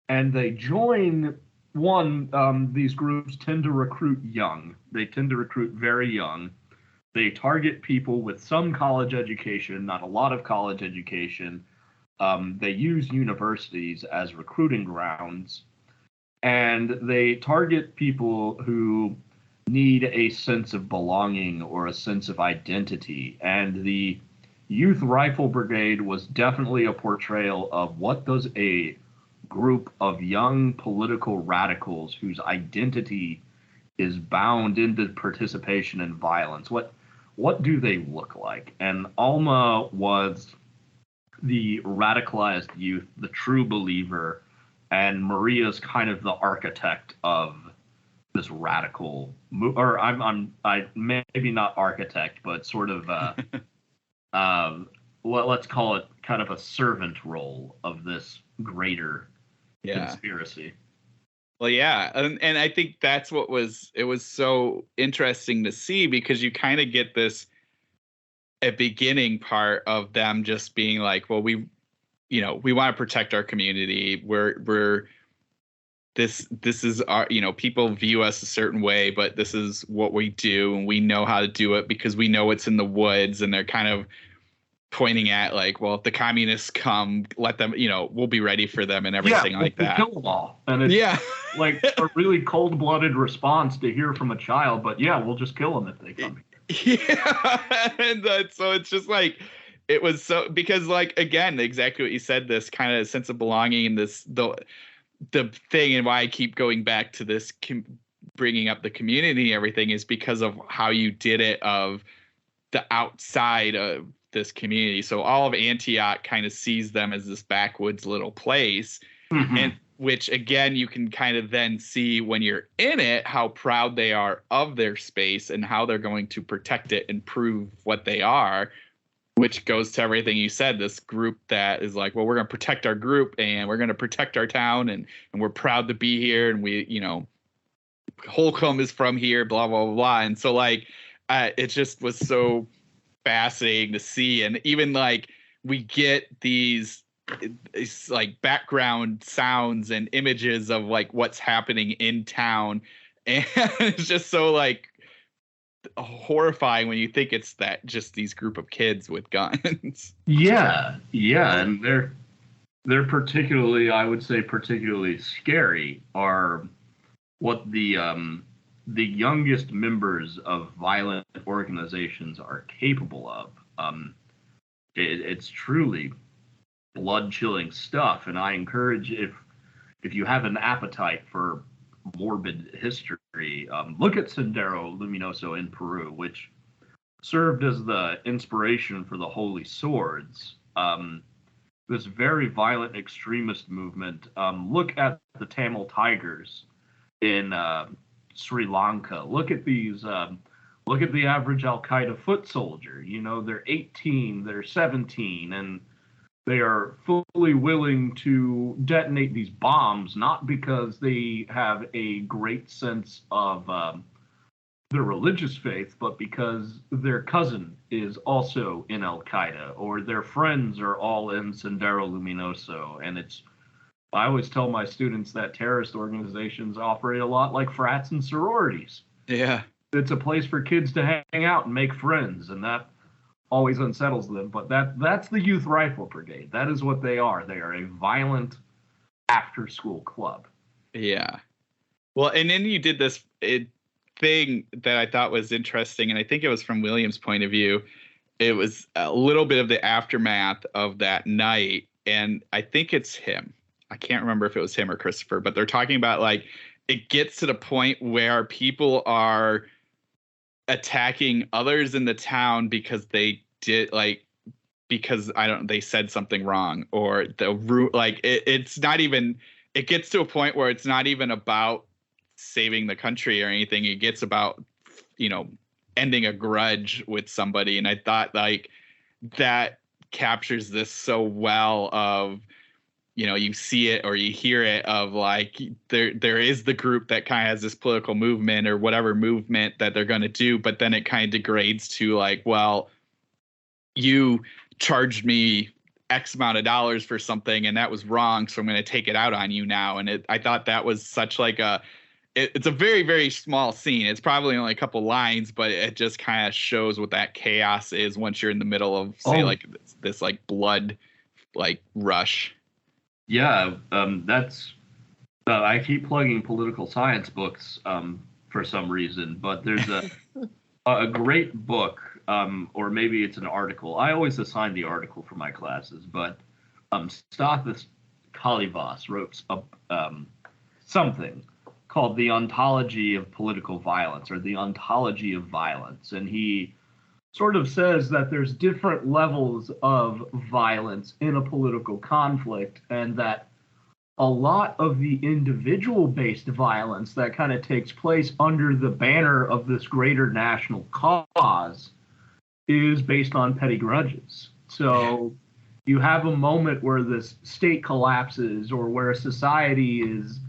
And they join these groups tend to recruit young. They tend to recruit very young. They target people with some college education, not a lot of college education. They use universities as recruiting grounds. And they target people who need a sense of belonging or a sense of identity. And the Youth Rifle Brigade was definitely a portrayal of what does a group of young political radicals whose identity is bound into participation in violence. What do they look like? And Alma was the radicalized youth, the true believer, and Maria's kind of the architect of this radical or I maybe not architect, but sort of let's call it kind of a servant role of this greater conspiracy. Well, yeah, and I think that's what was so interesting to see, because you kind of get this a beginning part of them just being like, well, we want to protect our community. This is our, people view us a certain way, but this is what we do, and we know how to do it because we know it's in the woods. And they're kind of pointing at like, well, if the communists come, let them, we'll be ready for them and everything like that. Kill them all. And it's like a really cold-blooded response to hear from a child, but we'll just kill them if they come here. Yeah, and so it's just like, it was so, because like, again, exactly what you said, this kind of sense of belonging and the thing, and why I keep going back to this, bringing up the community and everything, is because of how you did it, of the outside of this community. So all of Antioch kind of sees them as this backwoods little place, and which again, you can kind of then see when you're in it, how proud they are of their space and how they're going to protect it and prove what they are. Which goes to everything you said, this group that is like, well, we're going to protect our group and we're going to protect our town, and we're proud to be here. And we, Holcomb is from here, blah, blah, blah, blah. And so like, it just was so fascinating to see. And even like, we get these like background sounds and images of like what's happening in town. And it's just so like horrifying when you think it's that just these group of kids with guns. Yeah, and they're particularly, I would say, particularly scary are what the youngest members of violent organizations are capable of. It's truly blood-chilling stuff, and I encourage, if you have an appetite for morbid history, look at Sendero Luminoso in Peru, which served as the inspiration for the Holy Swords, this very violent extremist movement. Look at the Tamil Tigers in Sri Lanka. Look at these. Look at the average Al-Qaeda foot soldier. They're 18, they're 17, and they are fully willing to detonate these bombs, not because they have a great sense of their religious faith, but because their cousin is also in Al-Qaeda, or their friends are all in Sendero Luminoso. And I always tell my students that terrorist organizations operate a lot like frats and sororities. Yeah. It's a place for kids to hang out and make friends, and that always unsettles them. But that's the Youth Rifle Brigade. That is what they are. They are a violent after-school club. Yeah. Well, and then you did this thing that I thought was interesting, and I think it was from William's point of view. It was a little bit of the aftermath of that night, and I think it's him. I can't remember if it was him or Christopher, but they're talking about like it gets to the point where people are attacking others in the town because they did because they said something wrong, or it's not even, it gets to a point where it's not even about saving the country or anything. It gets about, ending a grudge with somebody. And I thought like that captures this so well of you see it or you hear it of like there is the group that kind of has this political movement or whatever movement that they're going to do, but then it kind of degrades to like, well, you charged me X amount of dollars for something and that was wrong, so I'm going to take it out on you now. And I thought that was such like it's a very, very small scene. It's probably only a couple lines, but it just kind of shows what that chaos is once you're in the middle of, say, like this like blood like rush. Yeah, that's. I keep plugging political science books for some reason, but there's a great book, or maybe it's an article. I always assign the article for my classes, but Stathis Kalivas wrote something called The Ontology of Political Violence, or The Ontology of Violence, and he sort of says that there's different levels of violence in a political conflict, and that a lot of the individual-based violence that kind of takes place under the banner of this greater national cause is based on petty grudges. So you have a moment where this state collapses or where a society is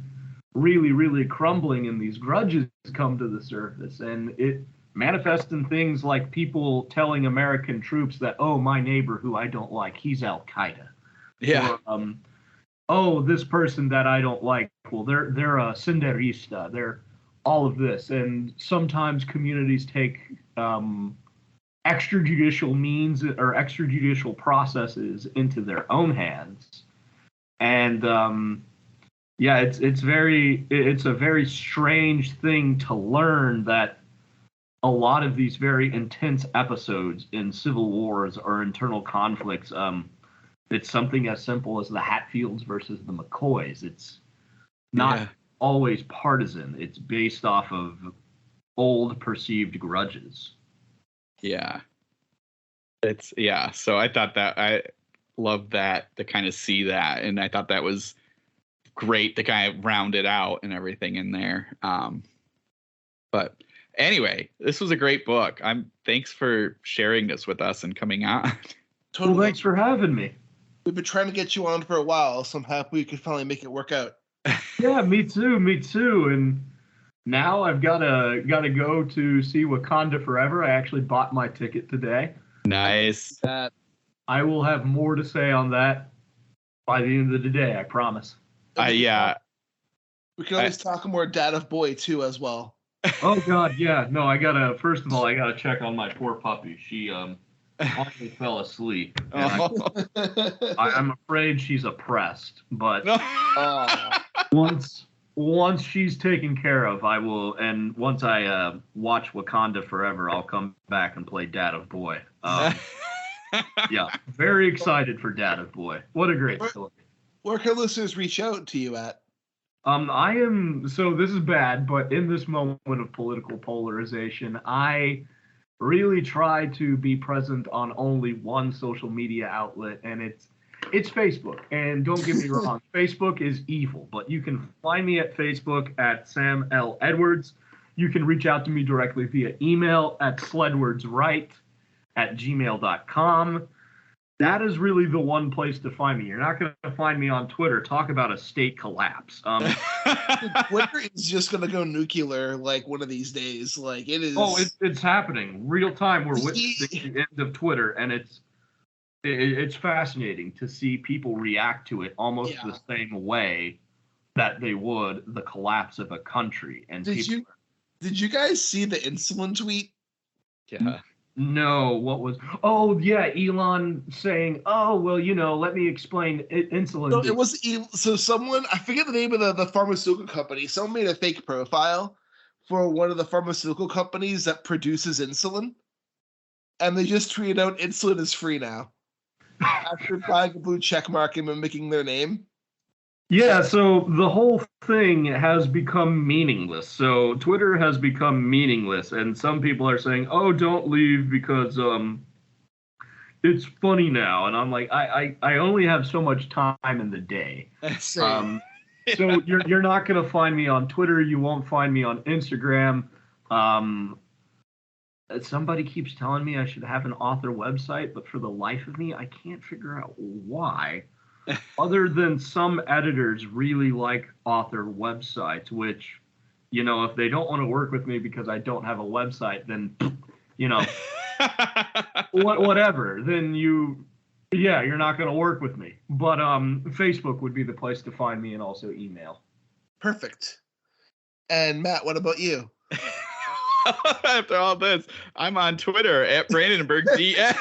really, really crumbling and these grudges come to the surface, and it manifest in things like people telling American troops that, oh, my neighbor who I don't like, he's Al-Qaeda. Yeah. Or, oh, this person that I don't like, well, they're a Cinderista. They're all of this. And sometimes communities take extrajudicial means or extrajudicial processes into their own hands. And yeah, it's a very strange thing to learn that a lot of these very intense episodes in civil wars or internal conflicts, it's something as simple as the Hatfields versus the McCoys. It's not always partisan. It's based off of old perceived grudges. Yeah. So I thought that I loved that to kind of see that. And I thought that was great to kind of round it out and everything in there. But anyway, this was a great book. Thanks for sharing this with us and coming on. Totally. Well, thanks for having me. We've been trying to get you on for a while, so I'm happy we could finally make it work out. Yeah, me too. And now I've gotta go to see Wakanda Forever. I actually bought my ticket today. Nice. I will have more to say on that by the end of the day, I promise. Yeah. We can always talk more Dad of Boy too as well. Oh God, yeah. No, first of all, I gotta check on my poor puppy. She finally fell asleep. I'm afraid she's oppressed, but once she's taken care of, I will, and once I watch Wakanda Forever, I'll come back and play Dad of Boy. Yeah, very excited for Dad of Boy. What a great story. Where can listeners reach out to you at? So this is bad, but in this moment of political polarization, I really try to be present on only one social media outlet, and it's Facebook. And don't get me wrong, Facebook is evil, but you can find me at Facebook at Sam L. Edwards. You can reach out to me directly via email at sledwardsright@gmail.com. That is really the one place to find me. You're not going to find me on Twitter. Talk about a state collapse. Twitter is just going to go nuclear like one of these days. Like it is. Oh, it's happening. Real time. We're witnessing the end of Twitter, and it's fascinating to see people react to it almost the same way that they would the collapse of a country. And did you guys see the insulin tweet? Yeah. No, what was? Oh, yeah, Elon saying, "Oh, well, let me explain insulin." No, it was someone, I forget the name of the pharmaceutical company. Someone made a fake profile for one of the pharmaceutical companies that produces insulin, and they just tweeted out insulin is free now after buying a blue check mark and mimicking their name. Yeah, so the whole thing has become meaningless. So Twitter has become meaningless, and some people are saying, "Oh, don't leave because it's funny now." And I'm like, I only have so much time in the day. So you're not going to find me on Twitter. You won't find me on Instagram. Somebody keeps telling me I should have an author website, but for the life of me, I can't figure out why. other than some editors really like author websites, which, you know, if they don't want to work with me because I don't have a website, then, you know, whatever. Then you're not going to work with me. But Facebook would be the place to find me, and also email. Perfect. And Matt, what about you? After all this, I'm on Twitter at BrandonbergDM.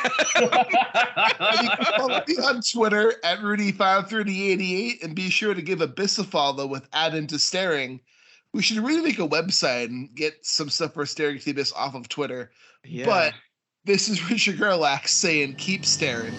You can follow me on Twitter at Rudy53088, and be sure to give Abyss a follow with Add Into Staring. We should really make a website and get some stuff for Staring to the Abyss off of Twitter. Yeah. But this is Richard Gerlach saying, keep staring.